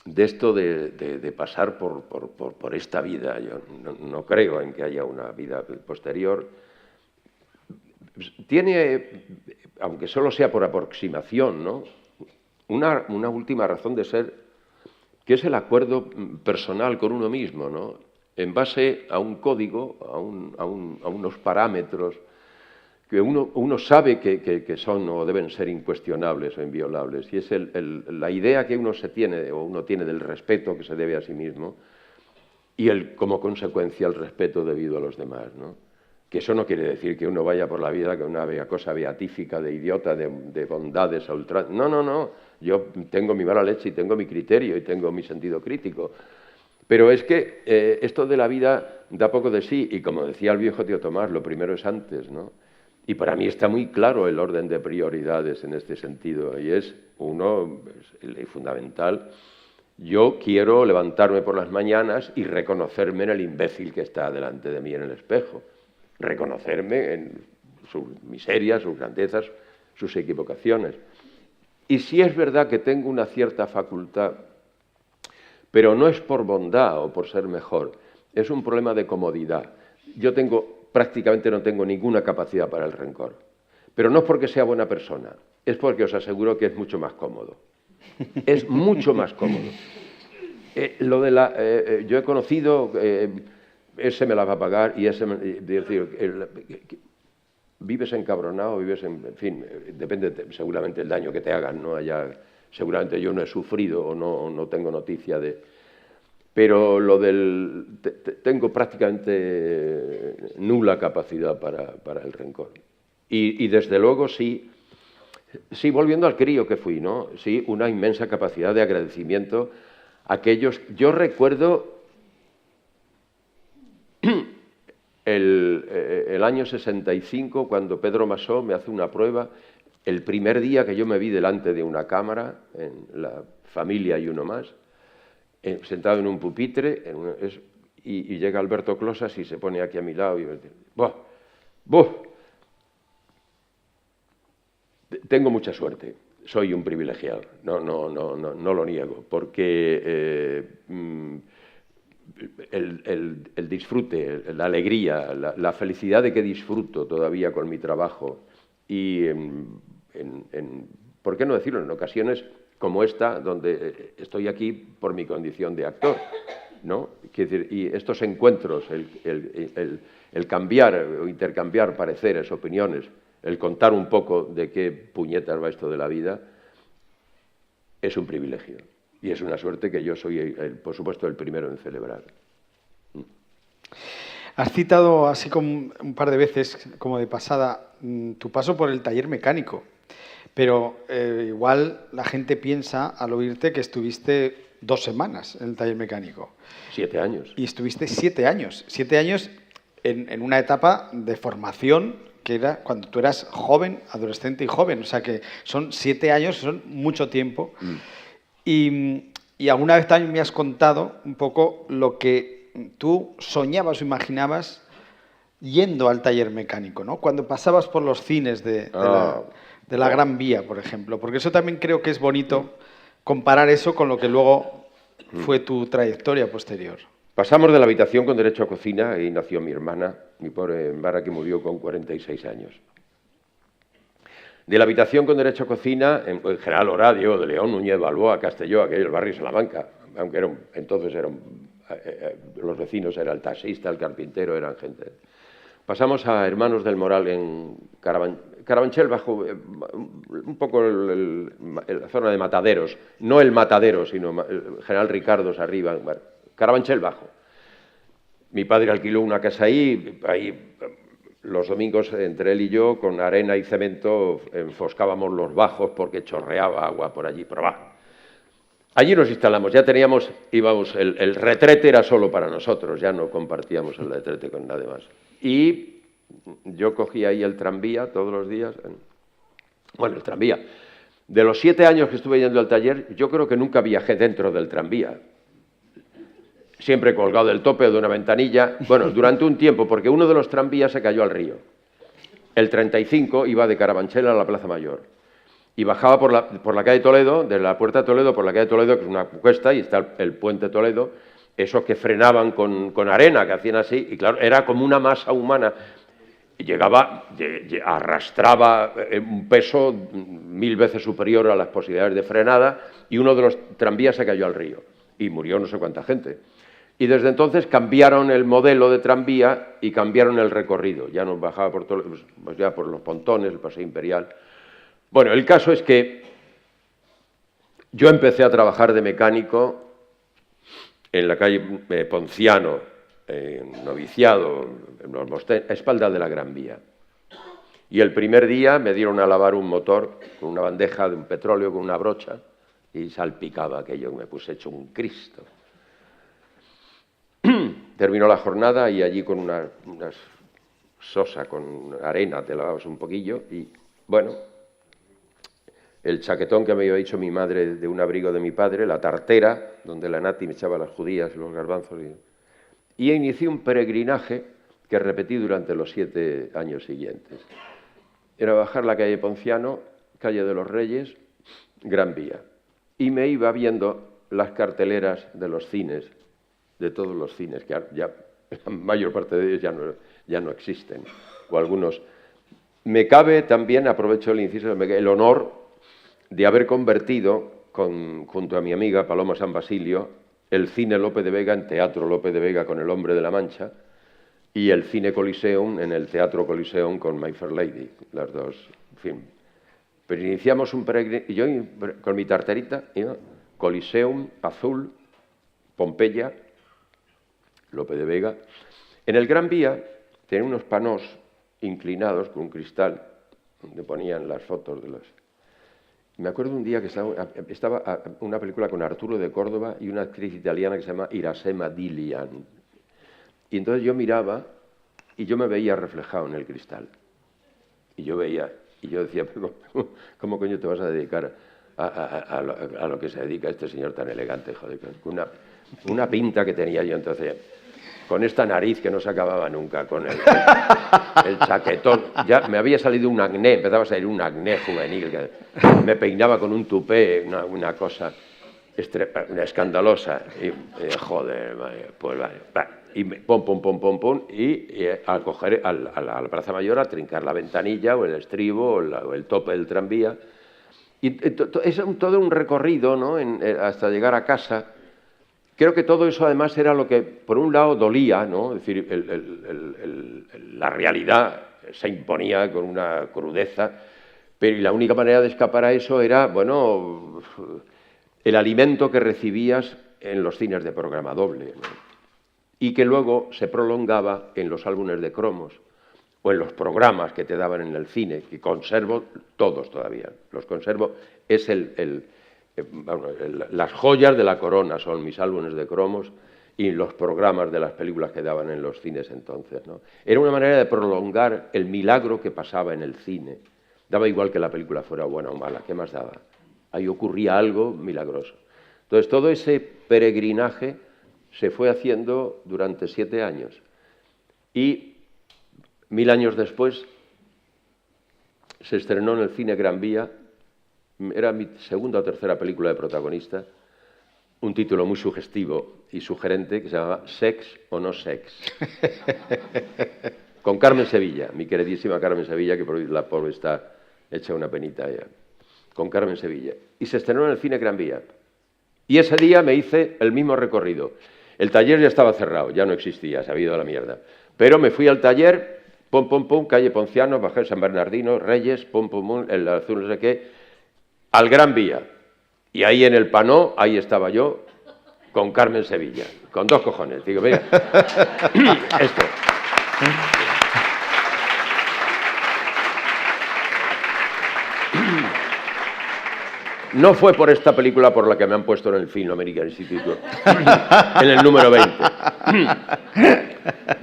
de esto de pasar por esta vida, yo no creo en que haya una vida posterior, tiene, aunque solo sea por aproximación, ¿no? Una última razón de ser, que es el acuerdo personal con uno mismo, ¿no? en base a un código, a unos parámetros que uno sabe que son o deben ser incuestionables o inviolables. Y es la idea que uno tiene del respeto que se debe a sí mismo y como consecuencia el respeto debido a los demás, ¿no? Que eso no quiere decir que uno vaya por la vida con una cosa beatífica de idiota, de bondades a ultranza. No, no, no. Yo tengo mi mala leche y tengo mi criterio y tengo mi sentido crítico. Pero es que esto de la vida da poco de sí, y como decía el viejo tío Tomás, lo primero es antes, ¿no? Y para mí está muy claro el orden de prioridades en este sentido, y es fundamental. Yo quiero levantarme por las mañanas y reconocerme en el imbécil que está delante de mí en el espejo, reconocerme en sus miserias, sus grandezas, sus equivocaciones. Y sí es verdad que tengo una cierta facultad, pero no es por bondad o por ser mejor, es un problema de comodidad. Yo prácticamente no tengo ninguna capacidad para el rencor, pero no es porque sea buena persona, es porque os aseguro que es mucho más cómodo. Es mucho más cómodo. Yo he conocido, ese me la va a pagar y ese... vives encabronado, en fin, depende seguramente del daño que te hagan, ¿no? Seguramente yo no he sufrido o no tengo noticia de... Pero tengo prácticamente nula capacidad para el rencor. Y desde luego sí, volviendo al crío que fui, ¿no? Sí, una inmensa capacidad de agradecimiento a aquellos... Yo recuerdo el año 65, cuando Pedro Masó me hace una prueba, el primer día que yo me vi delante de una cámara, en La Familia y uno más, sentado en un pupitre, y llega Alberto Closas y se pone aquí a mi lado y me dice, ¡buah! Tengo mucha suerte, soy un privilegiado, no lo niego, porque el disfrute, la alegría, la felicidad de que disfruto todavía con mi trabajo y, ¿por qué no decirlo?, en ocasiones como esta, donde estoy aquí por mi condición de actor, ¿no? Quiero decir, y estos encuentros, el cambiar o intercambiar pareceres, opiniones, el contar un poco de qué puñetas va esto de la vida, es un privilegio. Y es una suerte que yo soy, por supuesto, el primero en celebrar. Has citado así como un par de veces, como de pasada, tu paso por el taller mecánico. Pero igual la gente piensa al oírte que estuviste 2 semanas en el taller mecánico. 7 años. Y estuviste 7 años. 7 años en una etapa de formación que era cuando tú eras joven, adolescente y joven. O sea que son 7 años, son mucho tiempo. Y alguna vez también me has contado un poco lo que tú soñabas o imaginabas yendo al taller mecánico, ¿no? Cuando pasabas por los cines de la Gran Vía, por ejemplo. Porque eso también creo que es bonito comparar eso con lo que luego fue tu trayectoria posterior. Pasamos de la habitación con derecho a cocina y nació mi hermana, mi pobre Mara, que murió con 46 años. De la habitación con derecho a cocina, en General Horadio, de León, Núñez, Balboa, Castelló, aquello, el barrio Salamanca, aunque los vecinos eran el taxista, el carpintero, eran gente. Pasamos a Hermanos del Moral en Carabanchel, bajo un poco la zona de Mataderos, no el Matadero, sino el General Ricardos arriba, Carabanchel bajo. Mi padre alquiló una casa ahí los domingos entre él y yo, con arena y cemento, enfoscábamos los bajos porque chorreaba agua por allí, por abajo. Allí nos instalamos, ya íbamos, el retrete era solo para nosotros, ya no compartíamos el retrete con nadie más. Y yo cogía ahí el tranvía todos los días. Bueno, el tranvía. De los 7 años que estuve yendo al taller, yo creo que nunca viajé dentro del tranvía. Siempre colgado del tope o de una ventanilla. Bueno, durante un tiempo, porque uno de los tranvías se cayó al río. El 35 iba de Carabanchel a la Plaza Mayor. Y bajaba por la calle Toledo, de la Puerta de Toledo, por la calle Toledo, que es una cuesta, y está el puente Toledo, esos que frenaban con arena, que hacían así, y claro, era como una masa humana. Y arrastraba un peso 1000 veces superior a las posibilidades de frenada, y uno de los tranvías se cayó al río, y murió no sé cuánta gente. Y desde entonces cambiaron el modelo de tranvía y cambiaron el recorrido. Ya no bajaba por todo, pues ya por los pontones, el Paseo Imperial. Bueno, el caso es que yo empecé a trabajar de mecánico en la calle Ponciano, en Noviciado, a espaldas de la Gran Vía. Y el primer día me dieron a lavar un motor con una bandeja de un petróleo con una brocha y salpicaba aquello, me puse hecho un Cristo. Terminó la jornada y allí con una sosa, con arena, te lavabas un poquillo y, bueno, el chaquetón que me había dicho mi madre de un abrigo de mi padre, la tartera, donde la nati me echaba las judías y los garbanzos. Y inicié un peregrinaje que repetí durante los 7 años siguientes. Era bajar la calle Ponciano, calle de los Reyes, Gran Vía. Y me iba viendo las carteleras de los cines, de todos los cines, que ya la mayor parte de ellos ya no existen, o algunos. Me cabe también, aprovecho el inciso, el honor de haber convertido, junto a mi amiga Paloma San Basilio, el cine Lope de Vega en Teatro Lope de Vega con El Hombre de la Mancha y el cine Coliseum en el Teatro Coliseum con My Fair Lady, las dos, en fin. Pero iniciamos un peregrinaje, y yo con mi tarterita, Coliseum, Azul, Pompeya, Lope de Vega. En el Gran Vía tenía unos panos inclinados con un cristal donde ponían las fotos de los... Me acuerdo un día que estaba una película con Arturo de Córdoba y una actriz italiana que se llama Irasema Dilian. Y entonces yo miraba y yo me veía reflejado en el cristal. Y yo decía, ¿cómo coño te vas a dedicar a lo que se dedica este señor tan elegante? Joder, una pinta que tenía yo entonces, con esta nariz que no se acababa nunca, con el chaquetón. Ya me había salido un acné, empezaba a salir un acné juvenil, que me peinaba con un tupé, una cosa escandalosa. Y joder, pues vale. Y pum, y a coger a la Plaza Mayor a trincar la ventanilla o el estribo o el tope del tranvía. Y es todo un recorrido, ¿no? Hasta llegar a casa. Creo que todo eso además era lo que, por un lado, dolía, ¿no? Es decir, la realidad se imponía con una crudeza, pero la única manera de escapar a eso era, bueno, el alimento que recibías en los cines de programa doble, ¿no? Y que luego se prolongaba en los álbumes de cromos o en los programas que te daban en el cine, que conservo todos todavía. Los conservo, es las joyas de la corona son mis álbumes de cromos y los programas de las películas que daban en los cines entonces, ¿no? Era una manera de prolongar el milagro que pasaba en el cine. Daba igual que la película fuera buena o mala, ¿qué más daba? Ahí ocurría algo milagroso. Entonces, todo ese peregrinaje se fue haciendo durante 7 años. Y 1000 años después se estrenó en el cine Gran Vía, era mi segunda o tercera película de protagonista, un título muy sugestivo y sugerente que se llamaba Sex o no sex. Con Carmen Sevilla, mi queridísima Carmen Sevilla, que por hoy la pobre está hecha una penita ya. Con Carmen Sevilla. Y se estrenó en el cine Gran Vía. Y ese día me hice el mismo recorrido. El taller ya estaba cerrado, ya no existía, se había ido a la mierda. Pero me fui al taller, calle Ponciano, bajé San Bernardino, Reyes, el azul no sé qué, al Gran Vía. Y ahí en el panó, ahí estaba yo, con Carmen Sevilla, con 2 cojones. Digo, mira, esto. No fue por esta película por la que me han puesto en el Film American Institute, en el número 20.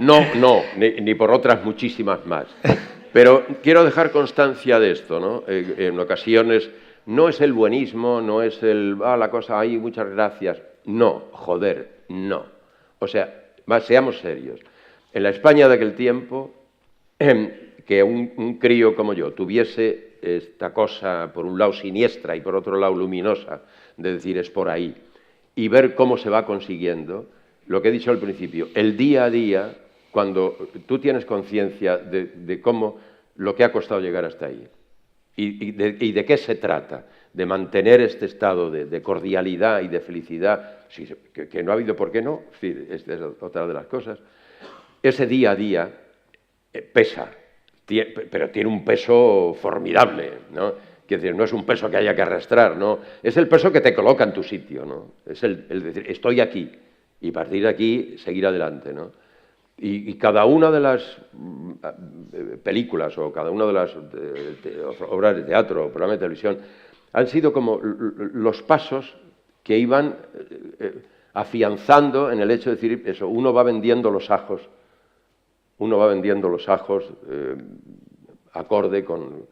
No, ni por otras muchísimas más. Pero quiero dejar constancia de esto, ¿no? En ocasiones no es el buenismo, no es la cosa ahí, muchas gracias. No, joder, no. O sea, seamos serios. En la España de aquel tiempo, que un crío como yo tuviese esta cosa, por un lado siniestra y por otro lado luminosa, de decir es por ahí, y ver cómo se va consiguiendo, lo que he dicho al principio, el día a día, cuando tú tienes conciencia de cómo lo que ha costado llegar hasta ahí, y de qué se trata, de mantener este estado de cordialidad y de felicidad sí, que no ha habido por qué no, es decir, esta es otra de las cosas. Ese día a día pesa, pero tiene un peso formidable, ¿no? Quiero decir, no es un peso que haya que arrastrar, ¿no? Es el peso que te coloca en tu sitio, ¿no? Es el decir, estoy aquí, y a partir de aquí seguir adelante, ¿no? Y cada una de las películas o cada una de las obras de teatro o programas de televisión han sido como los pasos que iban afianzando en el hecho de decir eso, uno va vendiendo los ajos acorde con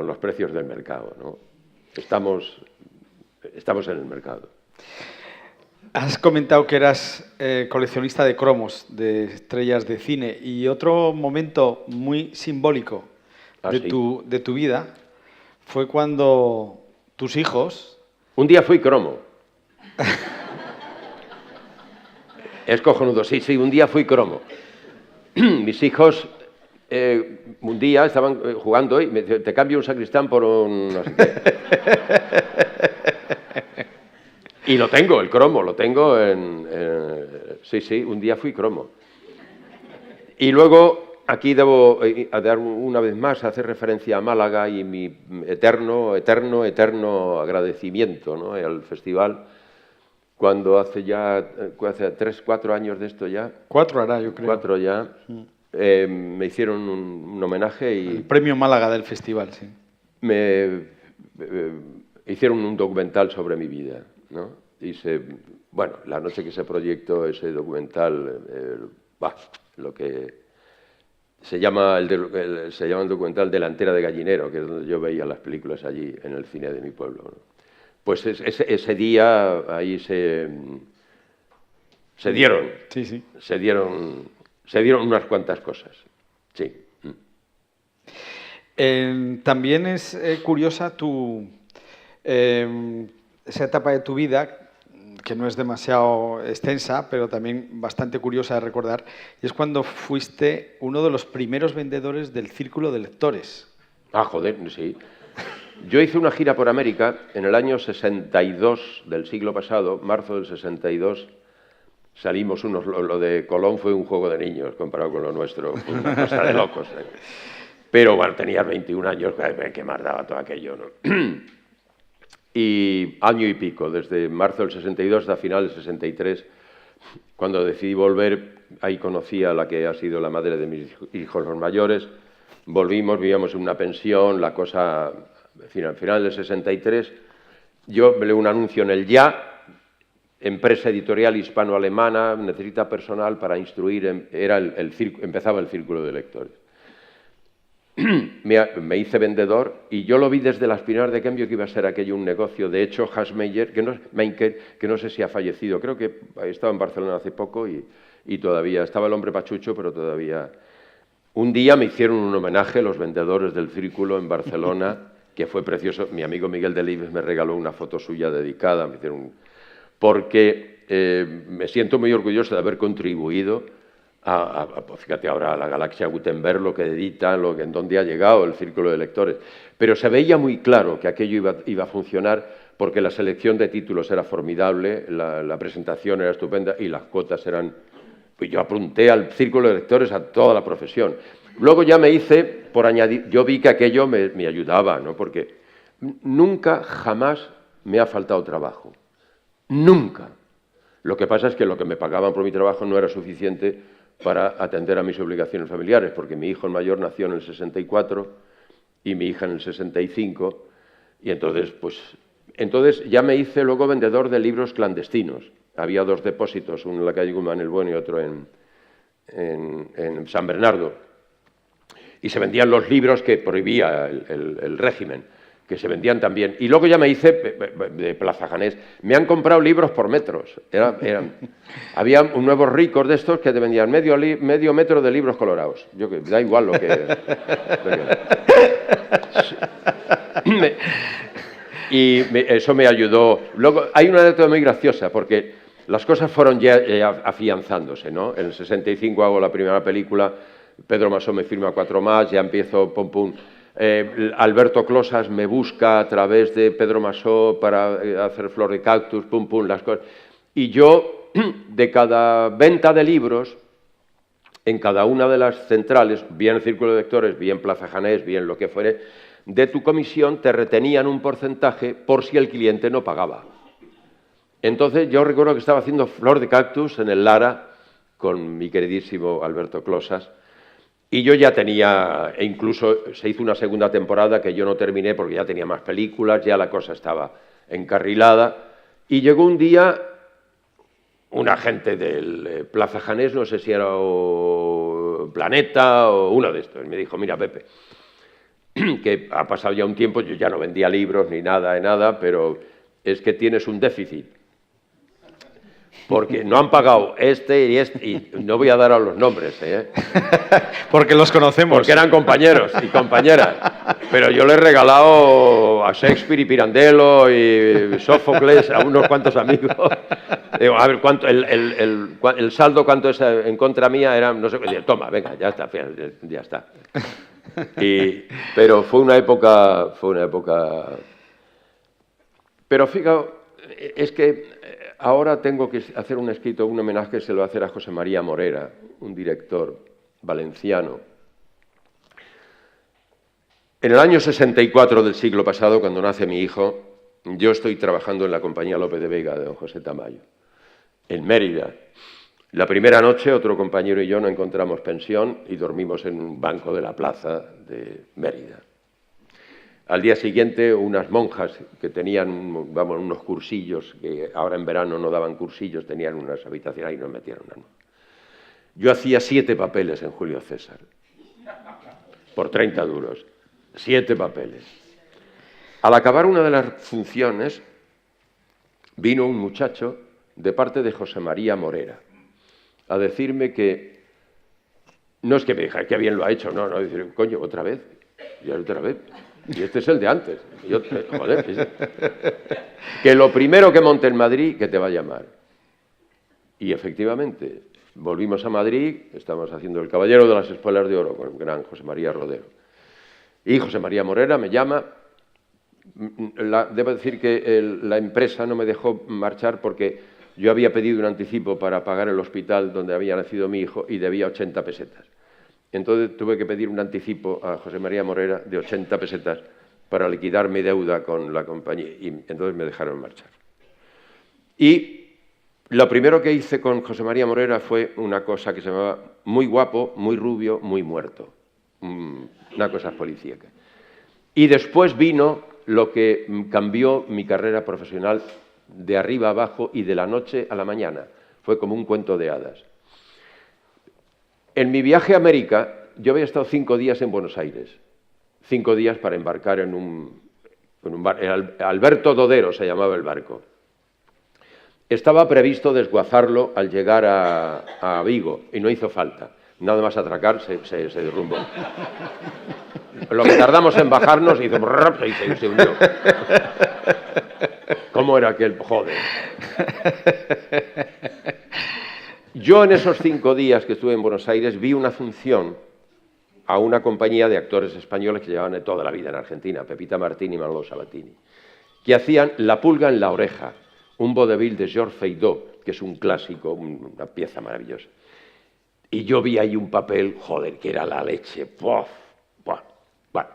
los precios del mercado, ¿no? Estamos en el mercado. Has comentado que eras coleccionista de cromos, de estrellas de cine, y otro momento muy simbólico de tu vida fue cuando tus hijos... Un día fui cromo. Es cojonudo, sí, un día fui cromo. Mis hijos un día estaban jugando y me dijeron, te cambio un sacristán por un... no sé qué. Y lo tengo, el cromo, lo tengo sí, un día fui cromo. Y luego, aquí debo dar una vez más, hacer referencia a Málaga y mi eterno agradecimiento, ¿no?, al festival, cuando hace 3, 4 años de esto ya. 4 hará, yo creo. 4 ya. Me hicieron un homenaje y... El premio Málaga del festival, sí. Me hicieron un documental sobre mi vida, ¿no? Bueno, la noche que se proyectó ese documental, lo que se llama el documental Delantera de Gallinero, que es donde yo veía las películas allí en el cine de mi pueblo, ¿no? Pues ese día ahí se dieron, sí. se dieron unas cuantas cosas, sí. También es curiosa esa etapa de tu vida, que no es demasiado extensa, pero también bastante curiosa de recordar, y es cuando fuiste uno de los primeros vendedores del Círculo de Lectores. Ah, joder, sí. Yo hice una gira por América en el año 62 del siglo pasado, marzo del 62. Salimos lo de Colón fue un juego de niños comparado con lo nuestro, fue una cosa de locos. Pero bueno, tenías 21 años, que más daba todo aquello, ¿no? Y año y pico, desde marzo del 62 hasta final del 63, cuando decidí volver, ahí conocí a la que ha sido la madre de mis hijos los mayores, volvimos, vivíamos en una pensión, la cosa, al final del 63, yo me leo un anuncio en el Ya, empresa editorial hispano-alemana, necesita personal para instruir, empezaba el Círculo de Lectores. Me hice vendedor y yo lo vi desde las primeras de cambio que iba a ser aquello un negocio. De hecho, Hans Meyer, que no sé si ha fallecido, creo que estaba en Barcelona hace poco y todavía estaba el hombre pachucho, pero todavía... Un día me hicieron un homenaje los vendedores del Círculo en Barcelona, que fue precioso. Mi amigo Miguel Delibes me regaló una foto suya dedicada, porque me siento muy orgulloso de haber contribuido fíjate ahora a la galaxia Gutenberg, lo que edita, en dónde ha llegado el Círculo de Lectores. Pero se veía muy claro que aquello iba a funcionar porque la selección de títulos era formidable, la presentación era estupenda y las cuotas eran... Pues yo apunté al Círculo de Lectores a toda la profesión. Luego ya me hice, por añadir, yo vi que aquello me ayudaba, ¿no? Porque nunca, jamás me ha faltado trabajo. Nunca. Lo que pasa es que lo que me pagaban por mi trabajo no era suficiente para atender a mis obligaciones familiares, porque mi hijo el mayor nació en el 64 y mi hija en el 65, y entonces ya me hice luego vendedor de libros clandestinos. Había 2 depósitos, uno en la calle Guzmán el Bueno y otro en San Bernardo, y se vendían los libros que prohibía el régimen, que se vendían también. Y luego ya me hice de Plaza Janés. Me han comprado libros por metros. Había nuevos ricos de estos que te vendían medio metro de libros colorados. Da igual lo que... eso me ayudó. Luego hay una anécdota muy graciosa, porque las cosas fueron ya afianzándose, ¿no? En el 65 hago la primera película, Pedro Masó me firma 4 más, ya empiezo, pum, pum. Alberto Closas me busca a través de Pedro Masó para hacer Flor de Cactus, pum, pum, las cosas. Y yo, de cada venta de libros, en cada una de las centrales, bien Círculo de Lectores, bien Plaza Janés, bien lo que fuere, de tu comisión te retenían un porcentaje por si el cliente no pagaba. Entonces yo recuerdo que estaba haciendo Flor de Cactus en el Lara con mi queridísimo Alberto Closas, y yo ya tenía, e incluso se hizo una segunda temporada que yo no terminé porque ya tenía más películas, ya la cosa estaba encarrilada, y llegó un día un agente del Plaza Janés, no sé si era Planeta o uno de estos, y me dijo, mira Pepe, que ha pasado ya un tiempo, yo ya no vendía libros ni nada de nada, pero es que tienes un déficit. Porque no han pagado este y este, y no voy a dar a los nombres, ¿eh? Porque los conocemos. Porque eran compañeros y compañeras. Pero yo le he regalado a Shakespeare y Pirandello y Sófocles a unos cuantos amigos. Digo, a ver, ¿cuánto, el saldo cuánto es en contra mía? Era, no sé, toma, venga, ya está, ya está. Pero fue una época... Pero fíjate, es que ahora tengo que hacer un escrito, un homenaje que se lo va a hacer a José María Morera, un director valenciano. En el año 64 del siglo pasado, cuando nace mi hijo, yo estoy trabajando en la compañía Lope de Vega de don José Tamayo, en Mérida. La primera noche, otro compañero y yo no encontramos pensión y dormimos en un banco de la plaza de Mérida. Al día siguiente, unas monjas que tenían, vamos, unos cursillos, que ahora en verano no daban cursillos, tenían unas habitaciones y nos metieron. Yo hacía 7 papeles en Julio César, por 30 duros. 7 papeles. Al acabar una de las funciones, vino un muchacho de parte de José María Morera a decirme que, no es que me dijera que bien lo ha hecho, no, decir, coño, otra vez, y otra vez. Y este es el de antes. Y yo, joder, que lo primero que monte en Madrid, que te va a llamar. Y efectivamente, volvimos a Madrid, estamos haciendo El Caballero de las Espuelas de Oro con el gran José María Rodero. Y José María Morera me llama. Debo decir que la empresa no me dejó marchar porque yo había pedido un anticipo para pagar el hospital donde había nacido mi hijo y debía 80 pesetas. Entonces tuve que pedir un anticipo a José María Morera de 80 pesetas para liquidar mi deuda con la compañía y entonces me dejaron marchar. Y lo primero que hice con José María Morera fue una cosa que se llamaba Muy guapo, muy rubio, muy muerto. Una cosa policíaca. Y después vino lo que cambió mi carrera profesional de arriba a abajo y de la noche a la mañana. Fue como un cuento de hadas. En mi viaje a América, yo había estado 5 días en Buenos Aires. 5 días para embarcar en un bar. Alberto Dodero se llamaba el barco. Estaba previsto desguazarlo al llegar a Vigo y no hizo falta. Nada más atracar, se derrumbó. Lo que tardamos en bajarnos hizo y se hundió. ¿Cómo era aquel? Joder. Yo en esos 5 días que estuve en Buenos Aires vi una función a una compañía de actores españoles que llevaban de toda la vida en Argentina, Pepita Martín y Manolo Sabatini, que hacían La pulga en la oreja, un vodevil de Georges Feydeau, que es un clásico, una pieza maravillosa. Y yo vi ahí un papel, joder, que era la leche. ¡Puf! Bueno,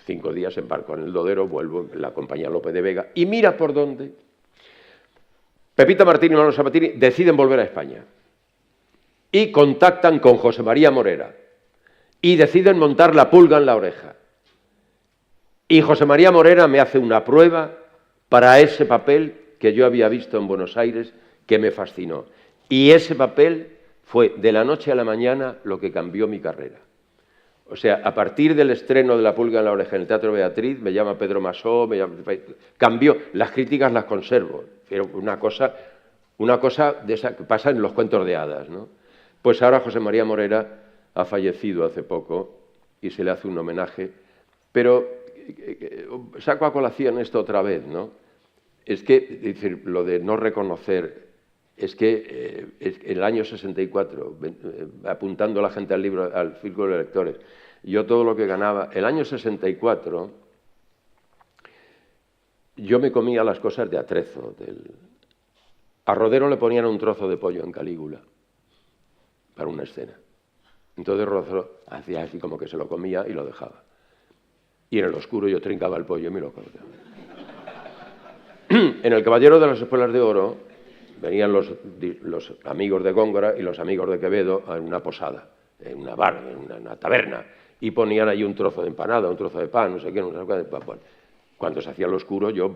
5 días embarco en el Dodero, vuelvo en la compañía Lope de Vega, y mira por dónde. Pepita Martín y Manolo Sabatini deciden volver a España y contactan con José María Morera y deciden montar La pulga en la oreja. Y José María Morera me hace una prueba para ese papel que yo había visto en Buenos Aires que me fascinó. Y ese papel fue de la noche a la mañana lo que cambió mi carrera. O sea, a partir del estreno de La pulga en la oreja en el Teatro Beatriz, me llama Pedro Masó, cambió, las críticas las conservo. Pero una cosa de esa que pasa en los cuentos de hadas, ¿no? Pues ahora José María Morera ha fallecido hace poco y se le hace un homenaje, pero saco a colación esto otra vez, ¿no? Es que, es decir, lo de no reconocer, es que en el año 64, apuntando a la gente al libro, al Círculo de Lectores, Yo todo lo que ganaba... El año 64, yo me comía las cosas de atrezo. A Rodero le ponían un trozo de pollo en Calígula para una escena. Entonces Rodero hacía así como que se lo comía y lo dejaba. Y en el oscuro yo trincaba el pollo y me lo colocaba. En El Caballero de las Espuelas de Oro venían los amigos de Góngora y los amigos de Quevedo a una posada, en una bar, en una taberna, y ponían ahí un trozo de empanada, un trozo de pan, no sé qué, no sé qué. Bueno, cuando se hacía el oscuro yo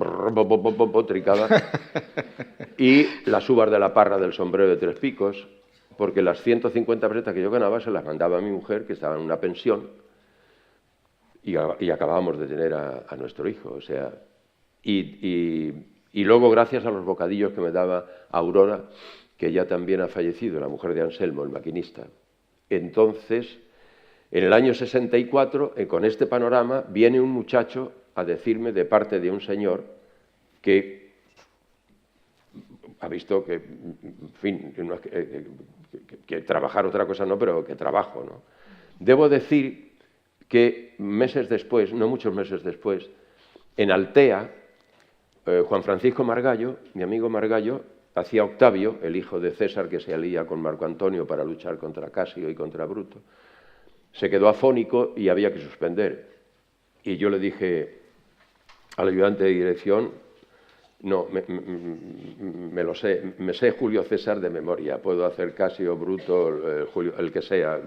trincaba y las uvas de la parra del sombrero de 3 picos, porque las 150 pesetas que yo ganaba se las mandaba a mi mujer, que estaba en una pensión, y acabábamos de tener a nuestro hijo, o sea... Y luego, gracias a los bocadillos que me daba Aurora, que ya también ha fallecido, la mujer de Anselmo, el maquinista. Entonces, en el año 64, con este panorama, viene un muchacho a decirme, de parte de un señor, que ha visto que, en fin, que trabajar otra cosa no, pero que trabajo, ¿no? Debo decir que meses después, no muchos meses después, en Altea, Juan Francisco Margallo, mi amigo Margallo, hacía Octavio, el hijo de César que se alía con Marco Antonio para luchar contra Casio y contra Bruto. Se quedó afónico y había que suspender. Y yo le dije al ayudante de dirección, no, me sé Julio César de memoria, puedo hacer Casio, Bruto, el que sea,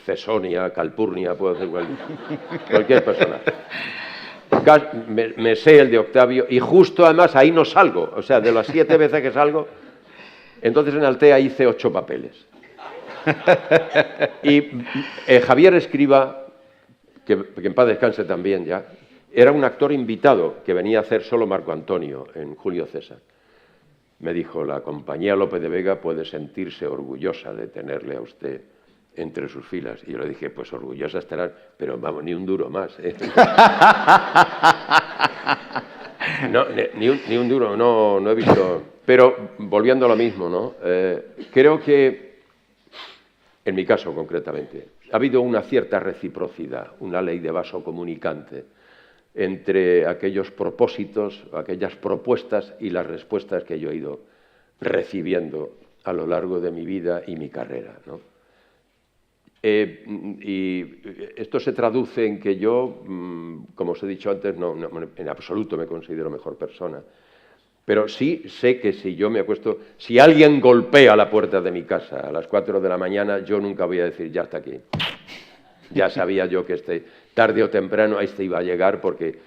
Cesonia, Calpurnia, puedo hacer cualquier personaje. Me sé el de Octavio y justo además ahí no salgo, o sea, de las 7 veces que salgo, entonces en Altea hice 8 papeles. Y Javier Escriba, que en paz descanse también ya, era un actor invitado que venía a hacer solo Marco Antonio en Julio César. Me dijo, la compañía Lope de Vega puede sentirse orgullosa de tenerle a usted entre sus filas. Y yo le dije, pues orgullosa estarán, pero vamos, ni un duro más. No, ni un duro, no he visto... Pero volviendo a lo mismo, ¿no? Creo que, en mi caso concretamente, ha habido una cierta reciprocidad, una ley de vaso comunicante entre aquellos propósitos, aquellas propuestas y las respuestas que yo he ido recibiendo a lo largo de mi vida y mi carrera, ¿no? Y esto se traduce en que yo, como os he dicho antes, no, en absoluto me considero mejor persona, pero sí sé que si yo me acuesto, si alguien golpea la puerta de mi casa a las 4 de la mañana, yo nunca voy a decir, ya está aquí. Ya sabía yo que tarde o temprano este iba a llegar porque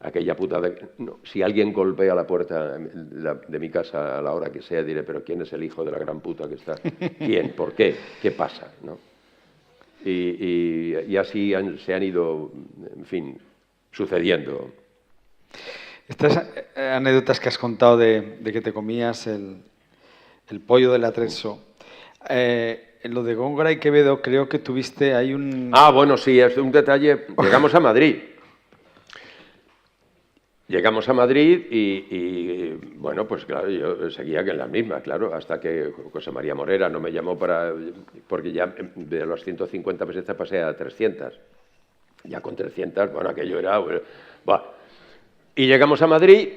aquella puta... No, si alguien golpea la puerta de mi casa a la hora que sea, diré, pero ¿quién es el hijo de la gran puta que está? ¿Quién? ¿Por qué? ¿Qué pasa? ¿No? Y así se han ido, en fin, sucediendo. Estas anécdotas que has contado de que te comías el pollo del atrezo, en lo de Góngora y Quevedo creo que tuviste ahí un... Ah, bueno, sí, es un detalle. Llegamos a Madrid. Llegamos a Madrid y bueno, pues claro, yo seguía que en la misma, claro, hasta que José María Morera no me llamó porque ya de los 150 pesetas pasé a 300. Ya con 300, bueno, aquello era... Bueno. Y llegamos a Madrid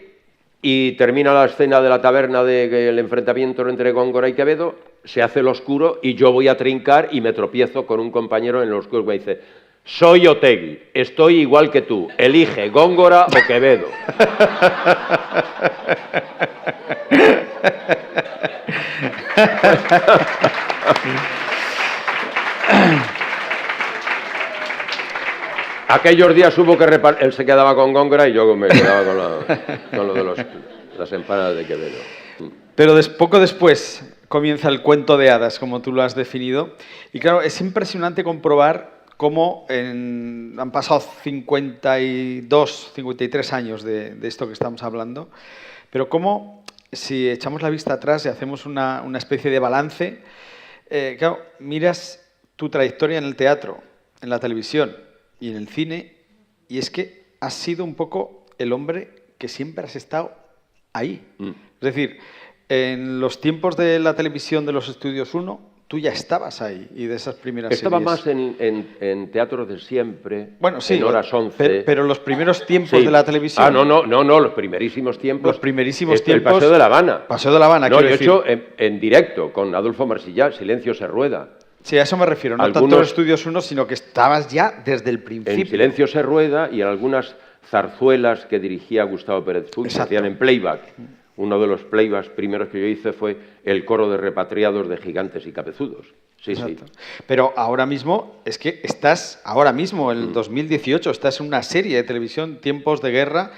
y termina la escena de la taberna del enfrentamiento entre Góngora y Quevedo, se hace el oscuro y yo voy a trincar y me tropiezo con un compañero en el oscuro que me dice... Soy Otegui, estoy igual que tú, elige Góngora o Quevedo. Aquellos días hubo que repartir, él se quedaba con Góngora y yo me quedaba con lo de las empanadas de Quevedo. Pero poco después comienza el cuento de hadas, como tú lo has definido. Y claro, es impresionante comprobar cómo han pasado 52, 53 años de esto que estamos hablando, pero cómo, si echamos la vista atrás y hacemos una especie de balance, claro, miras tu trayectoria en el teatro, en la televisión y en el cine, y es que has sido un poco el hombre que siempre has estado ahí. Es decir, en los tiempos de la televisión de los Estudios 1, tú ya estabas ahí y de esas primeras Estaba series. más en teatros de siempre, Bueno, sí, en horas 11. pero los primeros tiempos Sí. de la televisión. Ah, no, los primerísimos tiempos. Los primerísimos El tiempos. Paseo de La Habana. Paseo de La Habana, No, quiero yo he decir. hecho en directo con Adolfo Marsillá, Silencio se rueda. Sí, a eso me refiero. No tanto Algunos- en Estudios 1, sino que estabas ya desde el principio. En Silencio se rueda y en algunas zarzuelas que dirigía Gustavo Pérez Fuch, que Exacto. hacían en playback. Uno de los playbacks primeros que yo hice fue el coro de repatriados de Gigantes y Cabezudos. Sí, Exacto. sí. Pero ahora mismo, es que estás, ahora mismo, en 2018, estás en una serie de televisión, Tiempos de Guerra,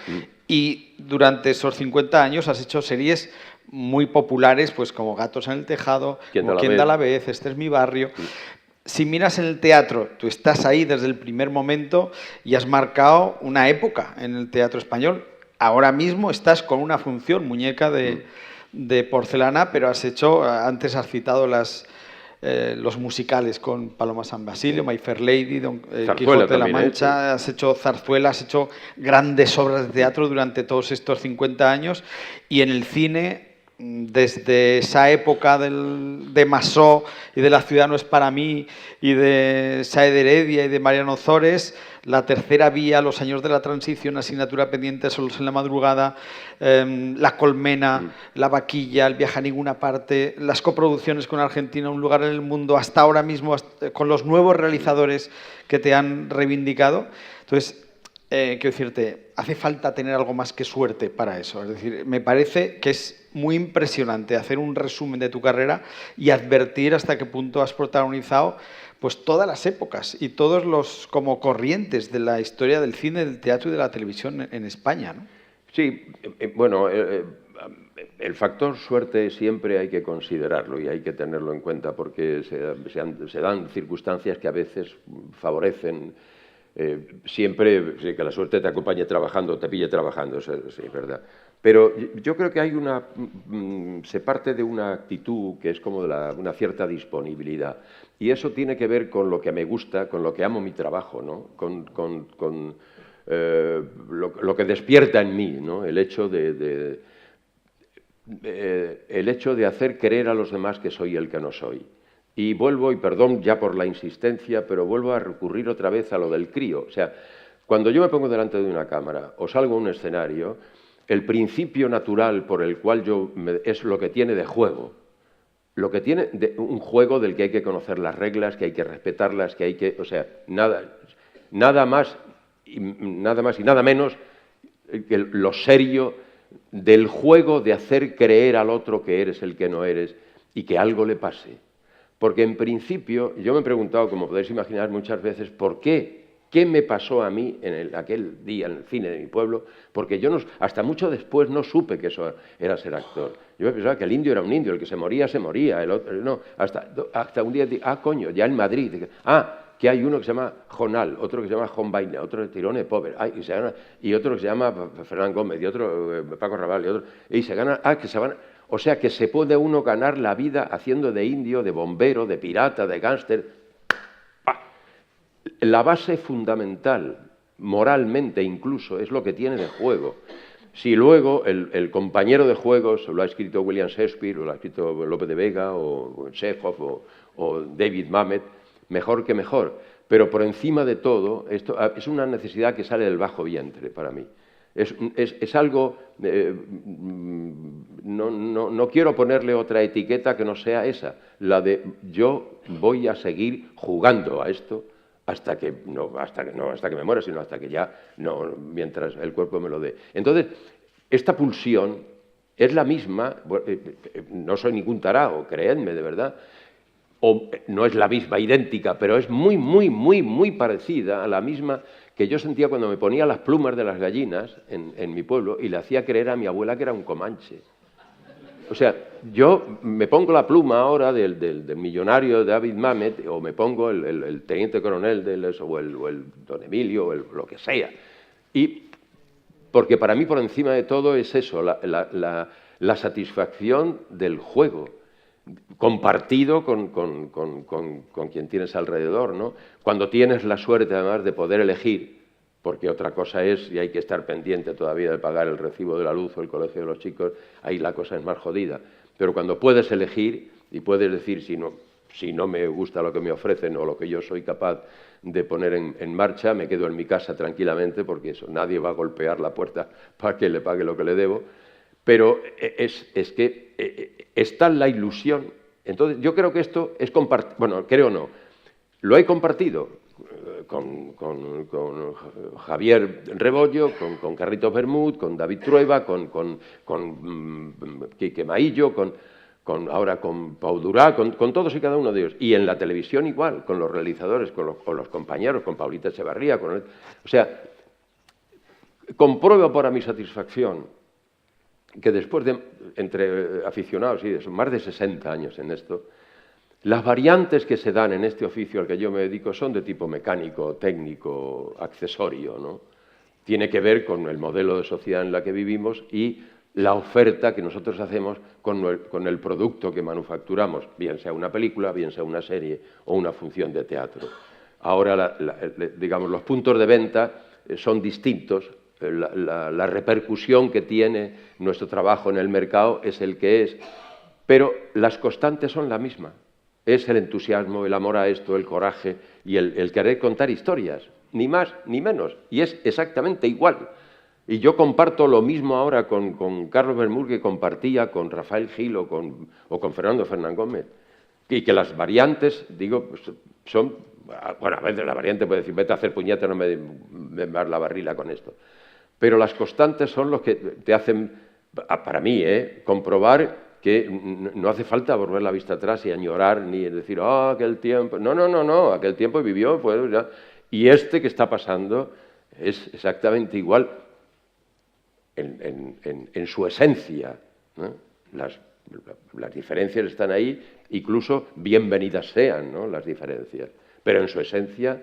y durante esos 50 años has hecho series muy populares, pues como Gatos en el Tejado, ¿Quién como da la Quién vez? da la vez, Este es mi barrio. Si miras en el teatro, tú estás ahí desde el primer momento y has marcado una época en el teatro español. Ahora mismo estás con una función, muñeca de porcelana, pero has hecho, antes has citado los musicales con Paloma San Basilio, My Fair Lady, Zarzuela Quijote de la también he Mancha, has hecho zarzuela, has hecho grandes obras de teatro durante todos estos 50 años y en el cine, desde esa época de Masó y de La ciudad no es para mí y de Sae de Heredia y de Mariano Ozores, La tercera vía, Los años de la transición, Asignatura pendiente, Solos en la madrugada, La colmena, La vaquilla, El viaje a ninguna parte, las coproducciones con Argentina, Un lugar en el mundo, hasta ahora mismo con los nuevos realizadores que te han reivindicado. Entonces, quiero decirte, hace falta tener algo más que suerte para eso. Es decir, me parece que es muy impresionante hacer un resumen de tu carrera y advertir hasta qué punto has protagonizado pues todas las épocas y todos los como corrientes de la historia del cine, del teatro y de la televisión en España, ¿no? Sí, bueno, el factor suerte siempre hay que considerarlo y hay que tenerlo en cuenta porque se dan circunstancias que a veces favorecen siempre que la suerte te acompañe trabajando, te pille trabajando, sí, es verdad. Pero yo creo que hay se parte de una actitud que es como de una cierta disponibilidad. Y eso tiene que ver con lo que me gusta, con lo que amo mi trabajo, ¿no? Con lo que despierta en mí, ¿no? El hecho de hacer creer a los demás que soy el que no soy. Y vuelvo, y perdón ya por la insistencia, pero vuelvo a recurrir otra vez a lo del crío. O sea, cuando yo me pongo delante de una cámara o salgo a un escenario, el principio natural por el cual es lo que tiene de juego. Lo que tiene de un juego del que hay que conocer las reglas, que hay que respetarlas, que hay que... O sea, nada más y nada menos que lo serio del juego de hacer creer al otro que eres el que no eres y que algo le pase. Porque en principio, yo me he preguntado, como podéis imaginar muchas veces, ¿por qué? ¿Qué me pasó a mí aquel día en el cine de mi pueblo? Porque yo hasta mucho después no supe que eso era ser actor. Yo pensaba que el indio era un indio, el que se moría, el otro no. Hasta un día, coño, ya en Madrid, que hay uno que se llama Jonal, otro que se llama Jon Baina, otro Tirone Pover, y otro que se llama Fernán Gómez, y otro Paco Raval, y se gana, que se van... O sea, que se puede uno ganar la vida haciendo de indio, de bombero, de pirata, de gángster. La base fundamental, moralmente incluso, es lo que tiene de juego. Si luego el compañero de juegos lo ha escrito William Shakespeare, o lo ha escrito Lope de Vega, o Chekhov, o David Mamet, mejor que mejor. Pero por encima de todo, esto es una necesidad que sale del bajo vientre para mí. Es algo... no quiero ponerle otra etiqueta que no sea esa, la de yo voy a seguir jugando a esto hasta que me muera, sino hasta que ya mientras el cuerpo me lo dé. Entonces, esta pulsión es la misma, no soy ningún tarao, creedme de verdad, o no es la misma, idéntica, pero es muy, muy, muy, muy parecida a la misma que yo sentía cuando me ponía las plumas de las gallinas en mi pueblo y le hacía creer a mi abuela que era un comanche. O sea, yo me pongo la pluma ahora del millonario David Mamet, o me pongo el teniente coronel o el don Emilio, o lo que sea. Y porque para mí por encima de todo es eso, la satisfacción del juego, compartido con quien tienes alrededor, ¿no? Cuando tienes la suerte además de poder elegir, porque otra cosa es, y hay que estar pendiente todavía de pagar el recibo de la luz o el colegio de los chicos, ahí la cosa es más jodida. Pero cuando puedes elegir y puedes decir, si si no me gusta lo que me ofrecen o lo que yo soy capaz de poner en marcha, me quedo en mi casa tranquilamente, porque eso, nadie va a golpear la puerta para que le pague lo que le debo. Pero es que está la ilusión. Entonces, yo creo que esto es compartido. Bueno, creo no. Lo he compartido con Javier Rebollo, con Carlitos Bermud, con David Trueba, con Quique Maillo, ahora con Pau Durá, con todos y cada uno de ellos. Y en la televisión igual, con los realizadores, con los compañeros, con Paulita Echevarría. O sea, compruebo para mi satisfacción que después de, entre aficionados y de más de 60 años en esto, las variantes que se dan en este oficio al que yo me dedico son de tipo mecánico, técnico, accesorio, ¿no? Tiene que ver con el modelo de sociedad en la que vivimos y la oferta que nosotros hacemos con el producto que manufacturamos, bien sea una película, bien sea una serie o una función de teatro. Ahora, digamos, los puntos de venta son distintos. La repercusión que tiene nuestro trabajo en el mercado es el que es, pero las constantes son la misma. Es el entusiasmo, el amor a esto, el coraje y el querer contar historias, ni más ni menos, y es exactamente igual. Y yo comparto lo mismo ahora con Carlos Bermúdez que compartía con Rafael Gil o con Fernando Fernán Gómez, y que las variantes, digo, pues son, bueno, a veces la variante puede decir, vete a hacer puñeta, no me das la barrila con esto. Pero las constantes son los que te hacen, para mí, comprobar que no hace falta volver la vista atrás y añorar ni decir, aquel tiempo. No, aquel tiempo vivió, pues ya. Y este que está pasando es exactamente igual en su esencia, ¿no? Las diferencias están ahí, incluso bienvenidas sean, ¿no?, las diferencias, pero en su esencia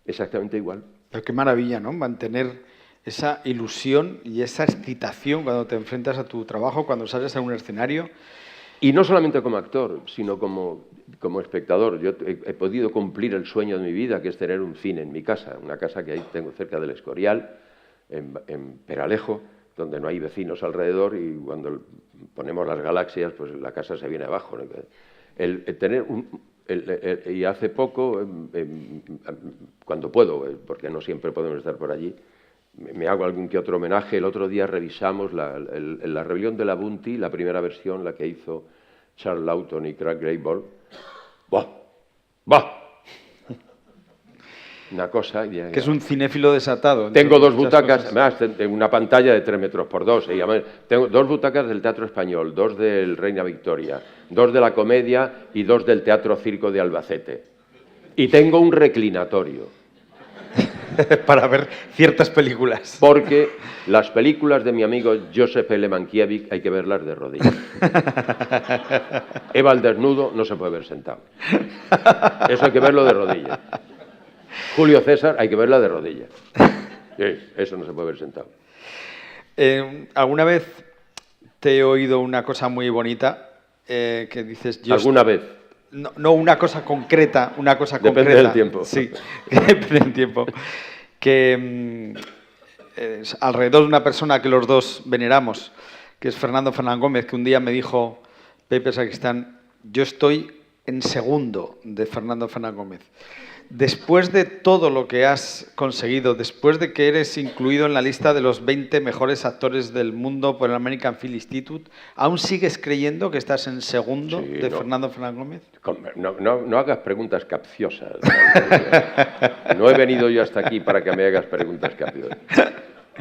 exactamente igual. Pero qué maravilla, ¿no?, mantener esa ilusión y esa excitación cuando te enfrentas a tu trabajo, cuando sales a un escenario. Y no solamente como actor, sino como espectador. Yo he podido cumplir el sueño de mi vida, que es tener un cine en mi casa, una casa que ahí tengo cerca del Escorial, en Peralejo, donde no hay vecinos alrededor, y cuando ponemos las galaxias, pues la casa se viene abajo, ¿no? Y hace poco, cuando puedo, porque no siempre podemos estar por allí, me hago algún que otro homenaje. El otro día revisamos la Rebelión de la Bounty, la primera versión, la que hizo Charles Lawton y Craig Grable. ¡Bah! Una cosa... Que es un cinéfilo desatado. Tengo dos butacas, además, una pantalla de 3 metros por 2. Tengo 2 butacas del Teatro Español, 2 del Reina Victoria, 2 de la Comedia y 2 del Teatro Circo de Albacete. Y tengo un reclinatorio. Para ver ciertas películas. Porque las películas de mi amigo Joseph L. Mankiewicz hay que verlas de rodillas. Eva al desnudo no se puede ver sentado. Eso hay que verlo de rodillas. Julio César hay que verla de rodillas. Eso no se puede ver sentado. ¿Alguna vez te he oído una cosa muy bonita que dices... ¿Alguna vez? No, una cosa concreta, Depende del tiempo. Sí, depende del tiempo. Que alrededor de una persona que los dos veneramos, que es Fernando Fernán Gómez, que un día me dijo, Pepe Sacristán, yo estoy en segundo de Fernando Fernán Gómez. Después de todo lo que has conseguido, después de que eres incluido en la lista de los 20 mejores actores del mundo por el American Film Institute, ¿aún sigues creyendo que estás en segundo de Fernando Fernán Gómez? No hagas preguntas capciosas. No he venido yo hasta aquí para que me hagas preguntas capciosas.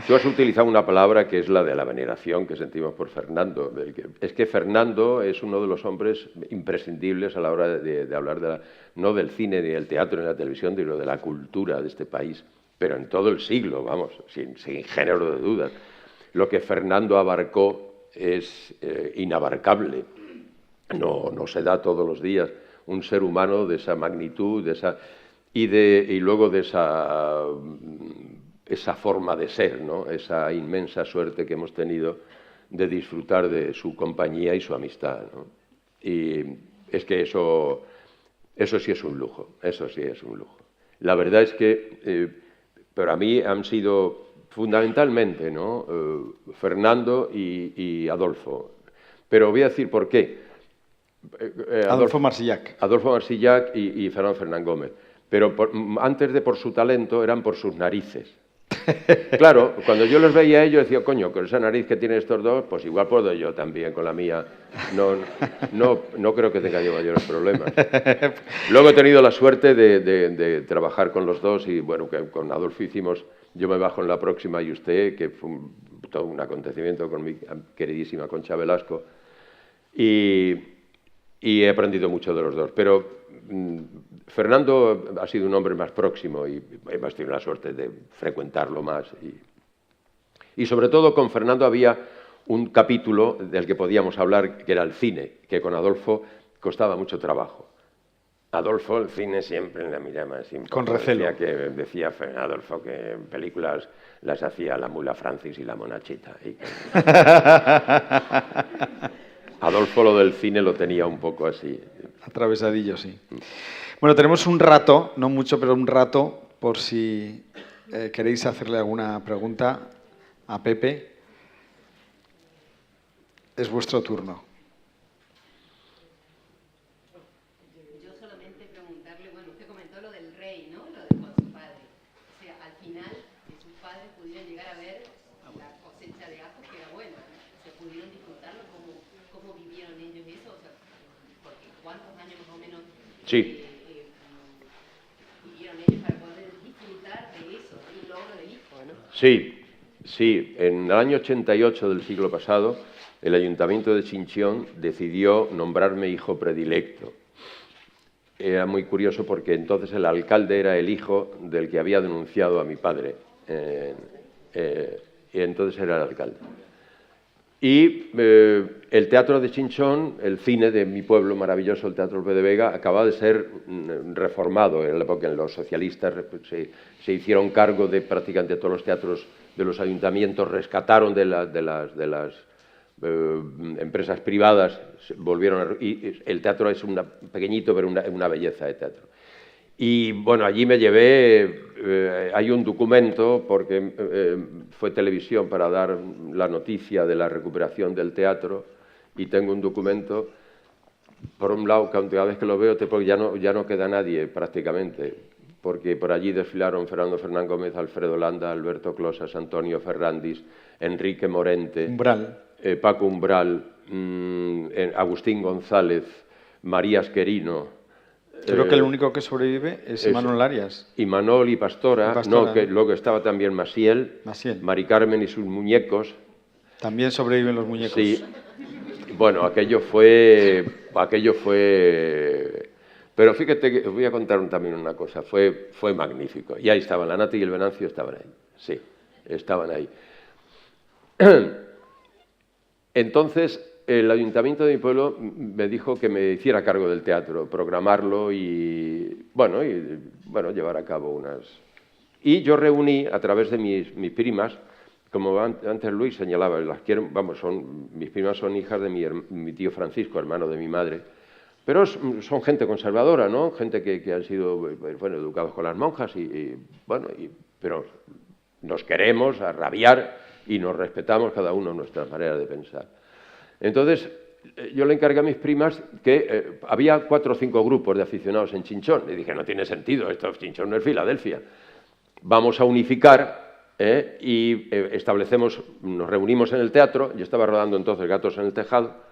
Tú has utilizado una palabra que es la de la veneración que sentimos por Fernando. Es que Fernando es uno de los hombres imprescindibles a la hora de hablar no del cine, ni del teatro, ni de la televisión, sino de la cultura de este país, pero en todo el siglo, vamos, sin género de dudas. Lo que Fernando abarcó es inabarcable. No se da todos los días un ser humano de esa magnitud, y luego de esa forma de ser, ¿no? Esa inmensa suerte que hemos tenido de disfrutar de su compañía y su amistad, ¿no? Y es que eso sí es un lujo, eso sí es un lujo. La verdad es que para mí han sido fundamentalmente, ¿no?, Fernando y Adolfo. Pero voy a decir por qué. Adolfo Marsillac. Adolfo Marsillac y Fernando Fernán Gómez. Pero antes de por su talento, eran por sus narices. Claro, cuando yo los veía a ellos, decía, coño, con esa nariz que tienen estos dos, pues igual puedo yo también con la mía. No creo que tenga yo mayores problemas. Luego he tenido la suerte de trabajar con los dos y, bueno, que con Adolfo hicimos Yo me bajo en la próxima y usted, que fue todo un acontecimiento con mi queridísima Concha Velasco. Y he aprendido mucho de los dos. Pero Fernando ha sido un hombre más próximo y hemos tenido la suerte de frecuentarlo más. Y sobre todo con Fernando había un capítulo del que podíamos hablar, que era el cine, que con Adolfo costaba mucho trabajo. Adolfo, el cine siempre la miraba así. Con recelo. Decía Adolfo que películas las hacía la Mula Francis y la Monachita. Adolfo lo del cine lo tenía un poco así. Atravesadillo, sí. Bueno, tenemos un rato, no mucho, pero un rato, por si queréis hacerle alguna pregunta a Pepe. Es vuestro turno. Yo solamente preguntarle, bueno, usted comentó lo del rey, ¿no? Lo de con su padre. O sea, al final, que sus padres pudieran llegar a ver la cosecha de ajos que era buena, ¿no? O sea, pudieron disfrutarlo, cómo vivieron ellos eso, o sea, porque cuántos años más o menos Sí. vivieron ellos para poder disfrutar de eso, de un logro de hijo, ¿no? Sí. En el año 88 del siglo pasado, el Ayuntamiento de Chinchón decidió nombrarme hijo predilecto. Era muy curioso porque entonces el alcalde era el hijo del que había denunciado a mi padre. Y entonces era el alcalde. Y el Teatro de Chinchón, el cine de mi pueblo maravilloso, el Teatro Lope de Vega, acababa de ser reformado en la época en los socialistas se hicieron cargo de prácticamente todos los teatros de los ayuntamientos, rescataron de las empresas privadas, volvieron y el teatro es pequeñito, pero una belleza de teatro. Y bueno, allí me llevé, hay un documento, porque fue televisión para dar la noticia de la recuperación del teatro, y tengo un documento, por un lado, que cada vez que lo veo, porque ya no queda nadie prácticamente, porque por allí desfilaron Fernando Fernán Gómez, Alfredo Landa, Alberto Closas, Antonio Ferrandis, Enrique Morente, Umbral. Paco Umbral, Agustín González, María Asquerino. Creo que el único que sobrevive es Imanol Arias. Imanol y Pastora, no, que luego estaba también Maciel, Mari Carmen y sus muñecos. También sobreviven los muñecos. Sí. Bueno, aquello fue... Pero fíjate que os voy a contar también una cosa, fue magnífico. Y ahí estaban, la Nati y el Venancio estaban ahí, sí, estaban ahí. Entonces, el ayuntamiento de mi pueblo me dijo que me hiciera cargo del teatro, programarlo y llevar a cabo unas... Y yo reuní, a través de mis primas, como antes Luis señalaba, mis primas son hijas de mi tío Francisco, hermano de mi madre, pero son gente conservadora, ¿no? Gente que han sido, educados con las monjas pero nos queremos a rabiar y nos respetamos cada uno nuestra manera de pensar. Entonces, yo le encargué a mis primas que había 4 o 5 grupos de aficionados en Chinchón. Le dije, no tiene sentido, Chinchón no es Filadelfia. Vamos a unificar y nos reunimos en el teatro. Yo estaba rodando entonces Gatos en el Tejado.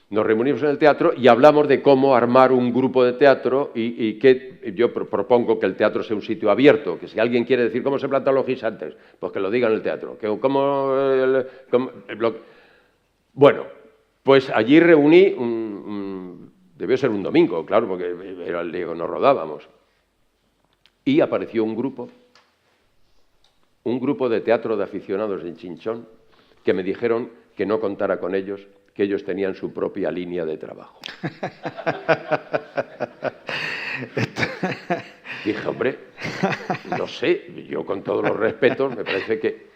Nos reunimos en el teatro y hablamos de cómo armar un grupo de teatro y que yo propongo que el teatro sea un sitio abierto, que si alguien quiere decir cómo se plantan los guisantes, pues que lo diga en el teatro. Bueno, pues allí reuní, debió ser un domingo, claro, porque era el día que nos rodábamos, y apareció un grupo de teatro de aficionados en Chinchón que me dijeron que no contara con ellos, que ellos tenían su propia línea de trabajo. Dije, hombre, no sé, yo con todos los respetos, me parece que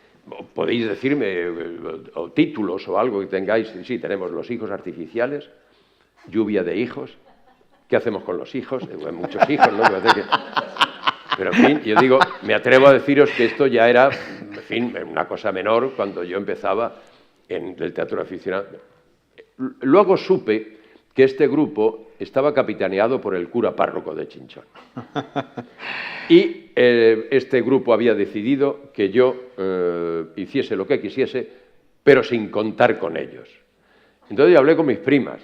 podéis decirme o títulos o algo que tengáis. Sí, tenemos los hijos artificiales, lluvia de hijos. ¿Qué hacemos con los hijos? Hay muchos hijos, ¿no? Pero, en fin, yo digo, me atrevo a deciros que esto ya era, en fin, una cosa menor cuando yo empezaba en el teatro aficionado. Luego supe que este grupo estaba capitaneado por el cura párroco de Chinchón. Y este grupo había decidido que yo hiciese lo que quisiese, pero sin contar con ellos. Entonces yo hablé con mis primas,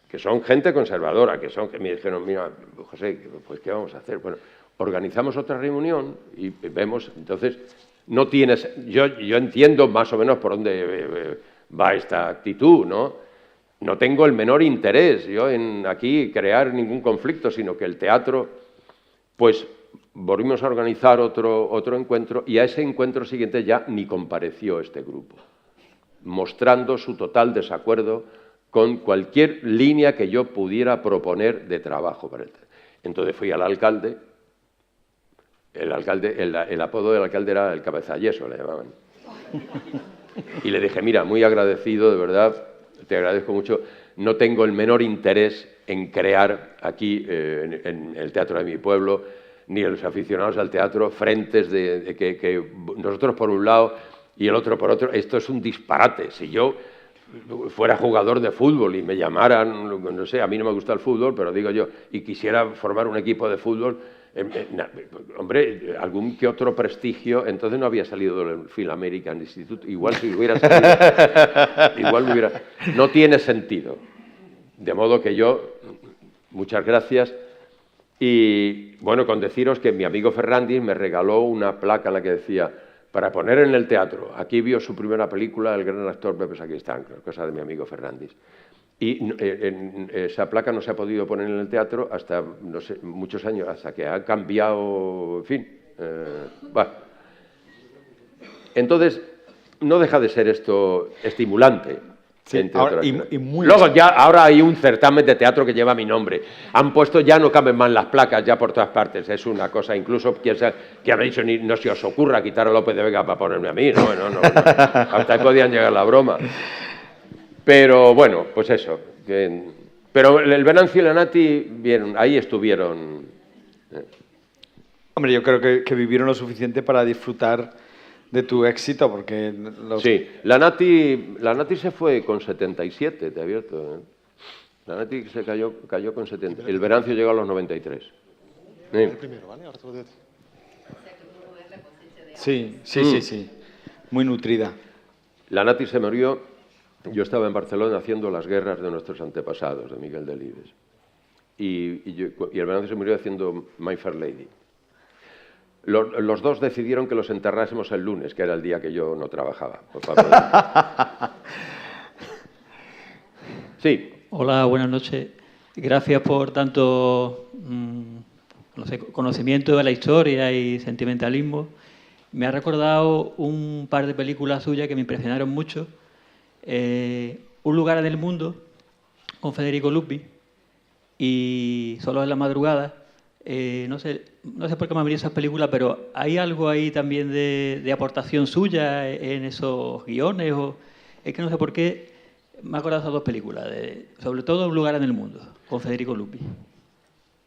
que son gente conservadora, que me dijeron, mira, José, pues ¿qué vamos a hacer? Bueno, organizamos otra reunión y vemos, entonces, no tienes... Yo entiendo más o menos por dónde va esta actitud, ¿no? No tengo el menor interés yo en aquí crear ningún conflicto, sino que el teatro, pues volvimos a organizar otro encuentro y a ese encuentro siguiente ya ni compareció este grupo, mostrando su total desacuerdo con cualquier línea que yo pudiera proponer de trabajo para el teatro. Entonces fui al alcalde, el apodo del alcalde era el cabezayeso, le llamaban. Y le dije, mira, muy agradecido, de verdad, te agradezco mucho, no tengo el menor interés en crear aquí, en el teatro de mi pueblo, ni los aficionados al teatro, frentes de que nosotros por un lado y el otro por otro. Esto es un disparate. Si yo fuera jugador de fútbol y me llamaran, no sé, a mí no me gusta el fútbol, pero digo yo, y quisiera formar un equipo de fútbol, hombre, algún que otro prestigio, entonces no había salido del Phil American Institute, igual si hubiera salido, igual hubiera... No tiene sentido. De modo que yo, muchas gracias, y bueno, con deciros que mi amigo Ferrandis me regaló una placa en la que decía, para poner en el teatro, aquí vio su primera película el gran actor Pepe Sacristán, cosa de mi amigo Ferrandis. Y esa placa no se ha podido poner en el teatro hasta, no sé, muchos años, hasta que ha cambiado, en fin. Bueno. Entonces, no deja de ser esto estimulante. Sí, ahora, y muy luego ya, ahora hay un certamen de teatro que lleva mi nombre. Han puesto, ya no caben más las placas, ya por todas partes. Es una cosa, incluso que habrá dicho, no se os ocurra quitar a López de Vega para ponerme a mí. No. Hasta ahí podían llegar la broma. Pero bueno, pues eso. Pero el Venancio y la Nati, bien, ahí estuvieron. Hombre, yo creo que vivieron lo suficiente para disfrutar de tu éxito, porque... Sí, la Nati se fue con 77, te advierto. La Nati se cayó con 70. El Venancio llegó a los 93. El primero, ¿vale? Ahora te lo digo. Sí. Muy nutrida. La Nati se murió, yo estaba en Barcelona haciendo Las guerras de nuestros antepasados, de Miguel Delibes. Y el Venancio se murió haciendo My Fair Lady. Los dos decidieron que los enterrásemos el lunes, que era el día que yo no trabajaba. Sí. Hola, buenas noches. Gracias por tanto conocimiento de la historia y sentimentalismo. Me ha recordado un par de películas suyas que me impresionaron mucho. Un lugar en el mundo, con Federico Lupi, y Solo en la madrugada. No sé por qué me han venido esas películas, pero ¿hay algo ahí también de aportación suya en esos guiones? Es que no sé por qué me he acordado de esas dos películas, sobre todo Un lugar en el mundo, con Federico Lupi.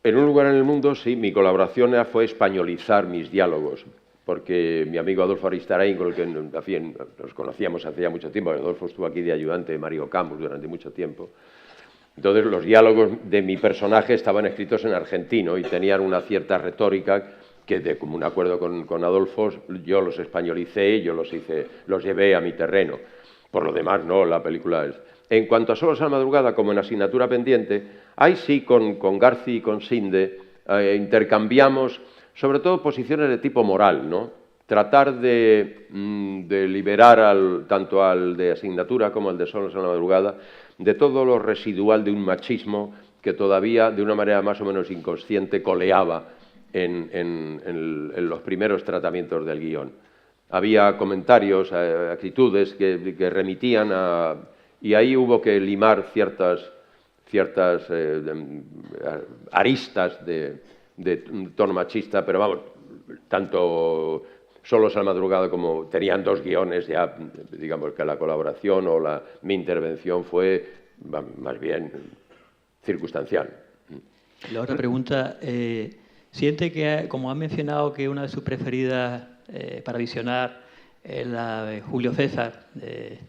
En Un lugar en el mundo, sí, mi colaboración fue españolizar mis diálogos, porque mi amigo Adolfo Aristarain, con el que nos conocíamos hacía mucho tiempo, Adolfo estuvo aquí de ayudante de Mario Camus durante mucho tiempo. Entonces los diálogos de mi personaje estaban escritos en argentino y tenían una cierta retórica que, de común acuerdo con Adolfo, yo los españolicé y yo los llevé a mi terreno. Por lo demás, no, la película es... En cuanto a Solos a la madrugada, como en asignatura pendiente, ahí sí, con Garci y con Sinde, intercambiamos, sobre todo, posiciones de tipo moral, ¿no? Tratar de liberar tanto al de asignatura como al de Solos a la madrugada de todo lo residual de un machismo que todavía, de una manera más o menos inconsciente, coleaba en los primeros tratamientos del guión. Había comentarios, actitudes que remitían a... Y ahí hubo que limar ciertas aristas de tono machista, pero vamos, tanto Solos a la madrugada como tenían dos guiones, ya digamos que la colaboración o mi intervención fue más bien circunstancial. La otra pregunta, ¿siente que, como ha mencionado, que una de sus preferidas para visionar es la de Julio César, de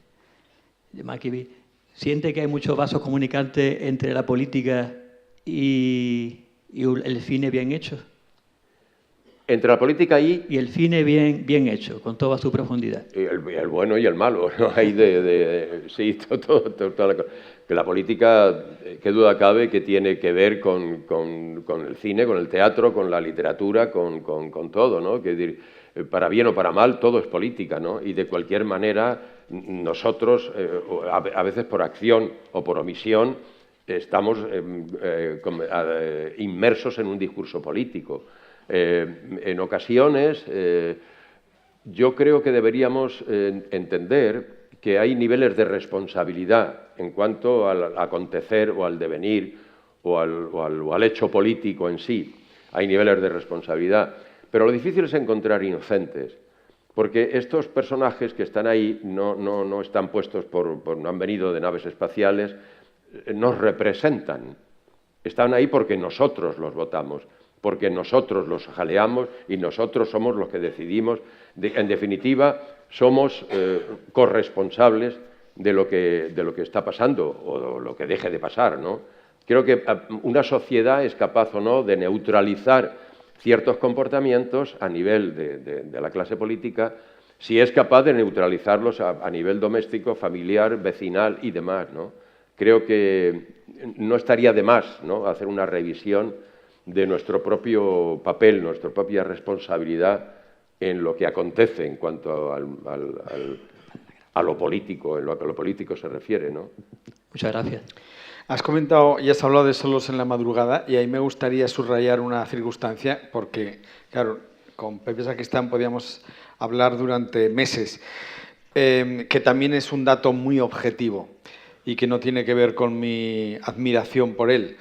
Macchiavelli? ¿siente que hay muchos vasos comunicantes entre la política y el cine bien hecho? Entre la política y Y el cine bien hecho, con toda su profundidad. el bueno y el malo, ¿no? Hay sí, toda la cosa. Que la política, qué duda cabe, que tiene que ver con el cine, con el teatro, con la literatura, con todo, ¿no? Que decir, para bien o para mal, todo es política, ¿no? Y de cualquier manera, nosotros, a veces por acción o por omisión, estamos inmersos en un discurso político. En ocasiones, yo creo que deberíamos entender que hay niveles de responsabilidad en cuanto al acontecer o al devenir o al hecho político en sí. Hay niveles de responsabilidad. Pero lo difícil es encontrar inocentes, porque estos personajes que están ahí no están puestos no han venido de naves espaciales, nos representan. Están ahí porque nosotros los votamos, porque nosotros los jaleamos y nosotros somos los que decidimos. En definitiva, somos corresponsables de lo que está pasando o lo que deje de pasar, ¿no? Creo que una sociedad es capaz o no de neutralizar ciertos comportamientos a nivel de la clase política, si es capaz de neutralizarlos a nivel doméstico, familiar, vecinal y demás, ¿no? Creo que no estaría de más, ¿no?, hacer una revisión de nuestro propio papel, nuestra propia responsabilidad en lo que acontece en cuanto a lo político, en lo que a lo político se refiere, ¿no? Muchas gracias. Has comentado y has hablado de Solos en la madrugada, y ahí me gustaría subrayar una circunstancia, porque, claro, con Pepe Sacristán podíamos hablar durante meses, que también es un dato muy objetivo y que no tiene que ver con mi admiración por él.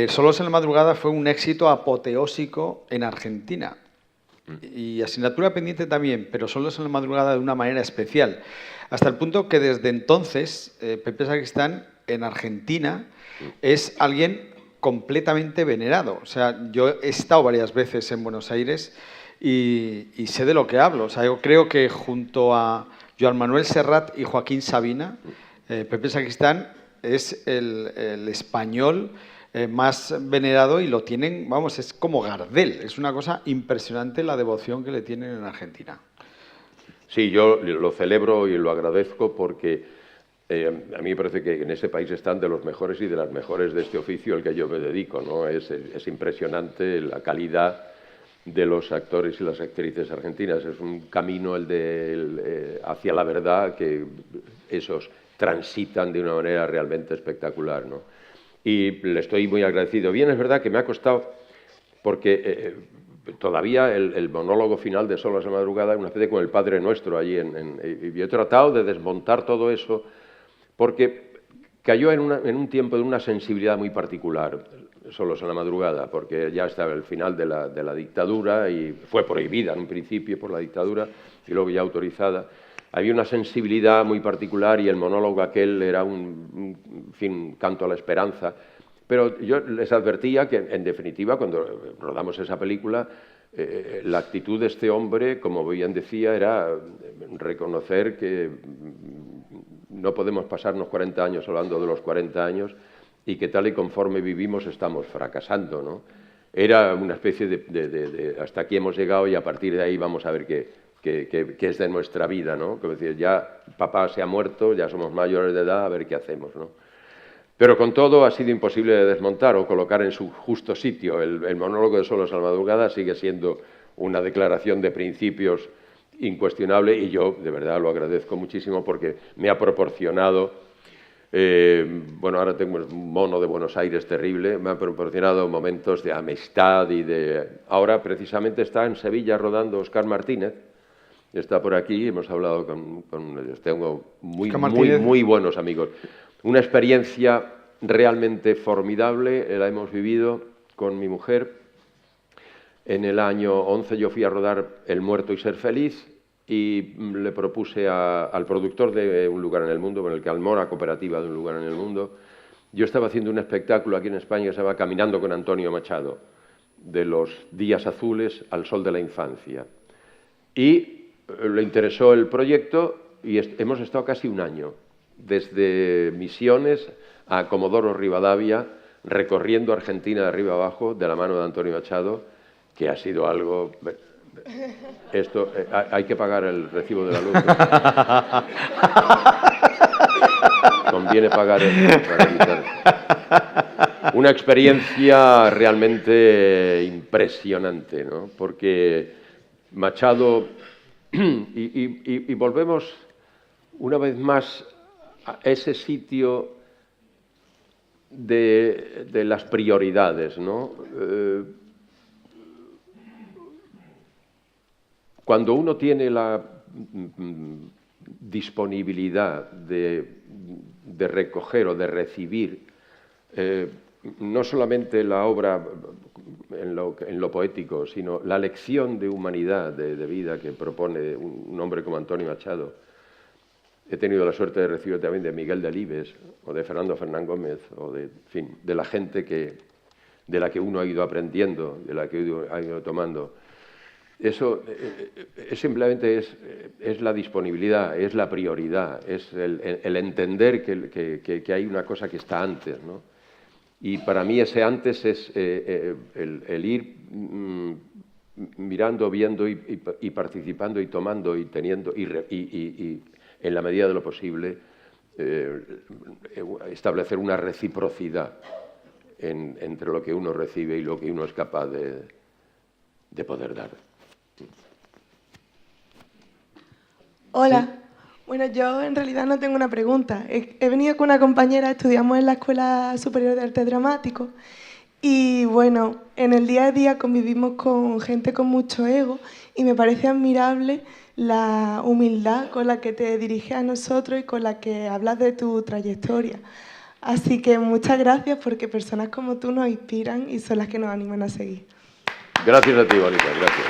Solos en la madrugada fue un éxito apoteósico en Argentina. Y asignatura pendiente también, pero Solos en la madrugada de una manera especial. Hasta el punto que desde entonces Pepe Sacristán en Argentina es alguien completamente venerado. O sea, yo he estado varias veces en Buenos Aires y sé de lo que hablo. O sea, yo creo que junto a Joan Manuel Serrat y Joaquín Sabina, Pepe Sacristán es el español más venerado, y lo tienen, vamos, es como Gardel. Es una cosa impresionante la devoción que le tienen en Argentina. Sí, yo lo celebro y lo agradezco porque a mí me parece que en ese país están de los mejores y de las mejores de este oficio al que yo me dedico, ¿no? Es impresionante la calidad de los actores y las actrices argentinas. Es un camino hacia la verdad que esos transitan de una manera realmente espectacular, ¿no? Y le estoy muy agradecido. Bien, es verdad que me ha costado, porque todavía el monólogo final de Solos en la madrugada es una especie como el Padre Nuestro allí. Y yo he tratado de desmontar todo eso, porque cayó en un tiempo de una sensibilidad muy particular, Solos en la madrugada, porque ya estaba el final de la dictadura y fue prohibida en un principio por la dictadura y luego ya autorizada. Había una sensibilidad muy particular y el monólogo aquel era un canto a la esperanza. Pero yo les advertía que, en definitiva, cuando rodamos esa película, la actitud de este hombre, como bien decía, era reconocer que no podemos pasarnos 40 años hablando de los 40 años y que tal y conforme vivimos estamos fracasando, ¿no? Era una especie de hasta aquí hemos llegado y a partir de ahí vamos a ver qué es de nuestra vida, ¿no? Como decir, ya papá se ha muerto, ya somos mayores de edad, a ver qué hacemos, ¿no? Pero con todo ha sido imposible de desmontar o colocar en su justo sitio. El monólogo de Solos en la madrugada sigue siendo una declaración de principios incuestionable y yo de verdad lo agradezco muchísimo porque me ha proporcionado, bueno, ahora tengo un mono de Buenos Aires terrible, me ha proporcionado momentos de amistad y de... Ahora precisamente está en Sevilla rodando Óscar Martínez, está por aquí, hemos hablado tengo muy buenos amigos. Una experiencia realmente formidable, la hemos vivido con mi mujer. En el año 11 yo fui a rodar El muerto y ser feliz y le propuse al productor de Un lugar en el mundo, con el que Almora Cooperativa de Un lugar en el mundo. Yo estaba haciendo un espectáculo aquí en España que se llama Caminando con Antonio Machado, de los días azules al sol de la infancia. Y le interesó el proyecto y hemos estado casi un año desde Misiones a Comodoro Rivadavia, recorriendo Argentina de arriba abajo, de la mano de Antonio Machado, que ha sido algo... Esto, hay que pagar el recibo de la luz. Conviene pagar para evitar. Una experiencia realmente impresionante, ¿no? Porque Machado... Y volvemos una vez más a ese sitio de las prioridades, ¿no? Cuando uno tiene la disponibilidad de recoger o de recibir no solamente la obra en lo poético, sino la lección de humanidad, de vida que propone un hombre como Antonio Machado. He tenido la suerte de recibir también de Miguel Delibes o de Fernando Fernán Gómez o de, en fin, de la gente de la que uno ha ido aprendiendo, de la que uno ha ido tomando. Eso simplemente es la disponibilidad, es la prioridad, es el entender que hay una cosa que está antes, ¿no? Y para mí ese antes es el ir mirando, viendo y participando y tomando y teniendo y en la medida de lo posible establecer una reciprocidad entre lo que uno recibe y lo que uno es capaz de poder dar. Hola. Bueno, yo en realidad no tengo una pregunta. He venido con una compañera, estudiamos en la Escuela Superior de Arte Dramático y bueno, en el día a día convivimos con gente con mucho ego y me parece admirable la humildad con la que te diriges a nosotros y con la que hablas de tu trayectoria. Así que muchas gracias porque personas como tú nos inspiran y son las que nos animan a seguir. Gracias a ti, Bonita, gracias.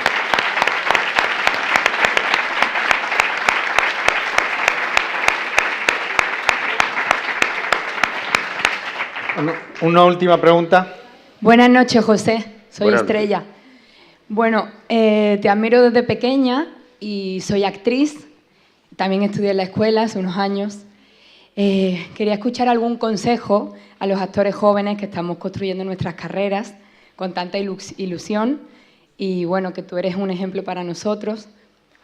Una última pregunta. Buenas noches, José. Soy Buenas Estrella. Bueno, te admiro desde pequeña y soy actriz. También estudié en la escuela hace unos años. Quería escuchar algún consejo a los actores jóvenes que estamos construyendo nuestras carreras con tanta ilusión y bueno, que tú eres un ejemplo para nosotros.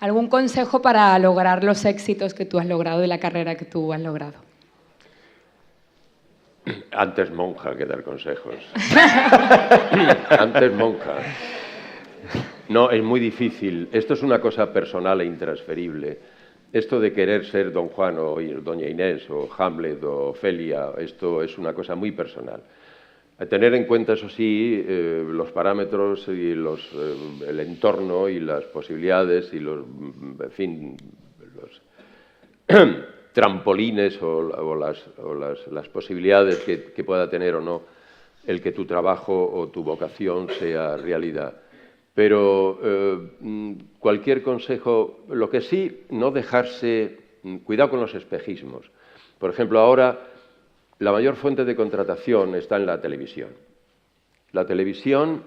¿Algún consejo para lograr los éxitos que tú has logrado y la carrera que tú has logrado? Antes monja que dar consejos. Antes monja. No, es muy difícil. Esto es una cosa personal e intransferible. Esto de querer ser Don Juan o Doña Inés o Hamlet o Ofelia, esto es una cosa muy personal. Tener en cuenta, eso sí, los parámetros y el entorno y las posibilidades y los, en fin, los trampolines o las posibilidades que pueda tener o no el que tu trabajo o tu vocación sea realidad. Pero cualquier consejo, lo que sí, no dejarse, cuidado con los espejismos. Por ejemplo, ahora la mayor fuente de contratación está en la televisión. La televisión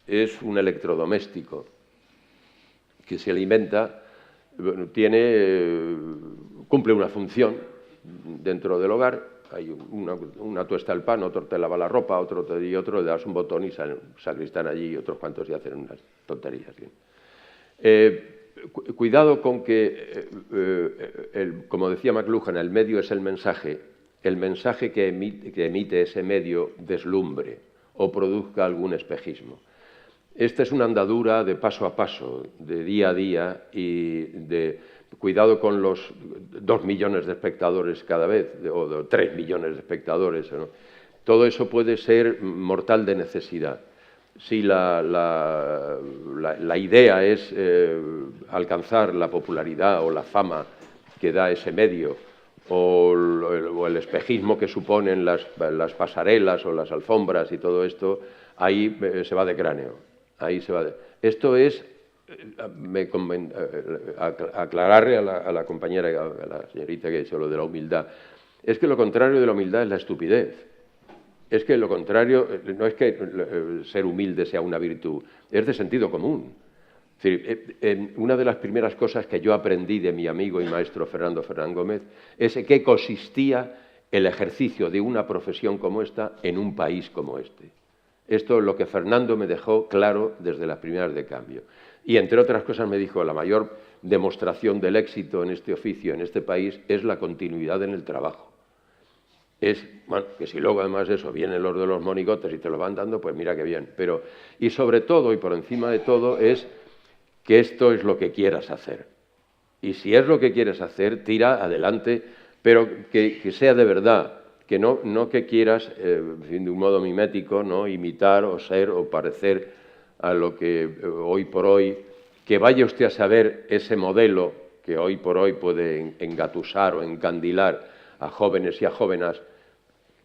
es un electrodoméstico que se alimenta, cumple una función dentro del hogar. Hay una tuesta el pan, otro te lava la ropa, otro le das un botón y sacristán allí y otros cuantos y hacen unas tonterías. Cuidado con que, como decía McLuhan, el medio es el mensaje que emite ese medio deslumbre o produzca algún espejismo. Esta es una andadura de paso a paso, de día a día y de cuidado con los 2 millones de espectadores cada vez, o 3 millones de espectadores, ¿no? Todo eso puede ser mortal de necesidad. Si la idea es alcanzar la popularidad o la fama que da ese medio, o el espejismo que suponen las pasarelas o las alfombras y todo esto, ahí se va de cráneo. Ahí se va de... Esto es... aclararle a la compañera, a la señorita que ha dicho lo de la humildad, es que lo contrario de la humildad es la estupidez. Es que lo contrario, no es que ser humilde sea una virtud, es de sentido común. Es decir, una de las primeras cosas que yo aprendí de mi amigo y maestro Fernando Fernán Gómez es en qué consistía el ejercicio de una profesión como esta en un país como este. Esto es lo que Fernando me dejó claro desde las primeras de cambio. Y entre otras cosas me dijo, la mayor demostración del éxito en este oficio, en este país, es la continuidad en el trabajo. Es, bueno, que si luego además eso vienen los de los monigotes y te lo van dando, pues mira qué bien. Pero, y sobre todo, y por encima de todo, es que esto es lo que quieras hacer. Y si es lo que quieres hacer, tira adelante, pero que sea de verdad, que no que quieras, de un modo mimético, ¿no?, imitar o ser o parecer a lo que hoy por hoy, que vaya usted a saber ese modelo que hoy por hoy puede engatusar o encandilar a jóvenes y a jóvenes,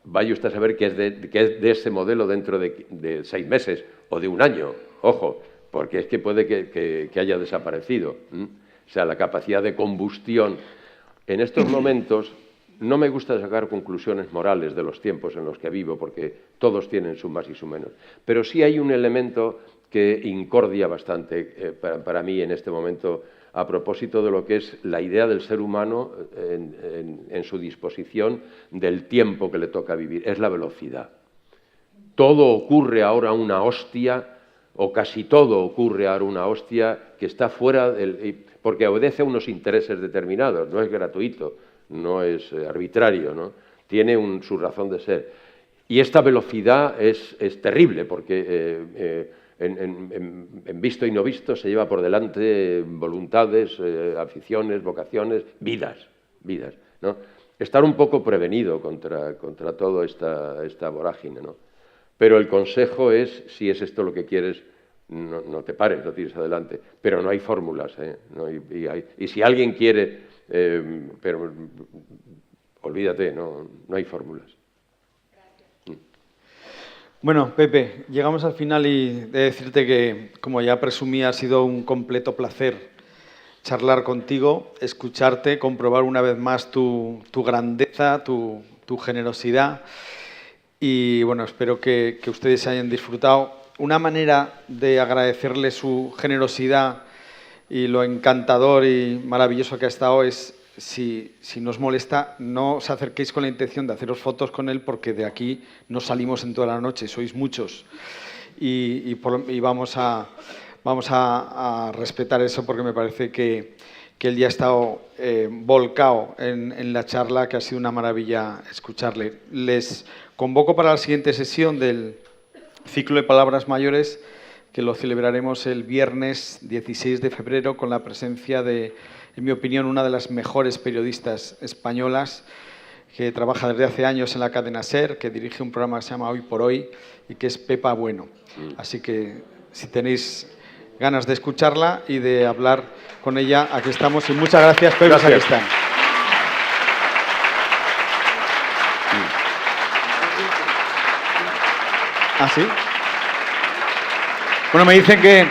vaya usted a saber que es de ese modelo dentro de 6 meses o de 1 año. Ojo, porque es que puede que haya desaparecido. O sea, la capacidad de combustión. En estos momentos no me gusta sacar conclusiones morales de los tiempos en los que vivo, porque todos tienen su más y su menos. Pero sí hay un elemento que incordia bastante para mí en este momento a propósito de lo que es la idea del ser humano en su disposición del tiempo que le toca vivir. Es la velocidad. Todo ocurre ahora una hostia, o casi todo ocurre ahora una hostia que está fuera porque obedece a unos intereses determinados, no es gratuito, no es arbitrario, ¿no? Tiene su razón de ser. Y esta velocidad es terrible, porque en visto y no visto se lleva por delante voluntades, aficiones, vocaciones, vidas, ¿no? Estar un poco prevenido contra toda esta vorágine, ¿no? Pero el consejo es, si es esto lo que quieres, no te pares, no tires adelante. Pero no hay fórmulas, ¿eh? Y si alguien quiere, pero olvídate, no hay fórmulas. Bueno, Pepe, llegamos al final y de decirte que, como ya presumí, ha sido un completo placer charlar contigo, escucharte, comprobar una vez más tu grandeza, tu generosidad. Y bueno, espero que ustedes hayan disfrutado. Una manera de agradecerle su generosidad y lo encantador y maravilloso que ha estado es, si nos molesta, no os acerquéis con la intención de haceros fotos con él, porque de aquí no salimos en toda la noche, sois muchos. Y vamos a respetar eso, porque me parece que él ya ha estado volcado en la charla, que ha sido una maravilla escucharle. Les convoco para la siguiente sesión del ciclo de palabras mayores, que lo celebraremos el viernes 16 de febrero con la presencia de, en mi opinión, una de las mejores periodistas españolas, que trabaja desde hace años en la cadena SER, que dirige un programa que se llama Hoy por Hoy, y que es Pepa Bueno. Así que, si tenéis ganas de escucharla y de hablar con ella, aquí estamos. Y muchas gracias, Pepa Sacristán. ¿Ah, sí? Bueno, me dicen que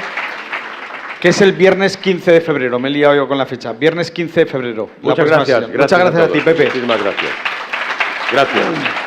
es el viernes 15 de febrero. Me he liado yo con la fecha. Viernes 15 de febrero. Muchas gracias. Muchas gracias a ti, Pepe. Muchísimas gracias. Gracias.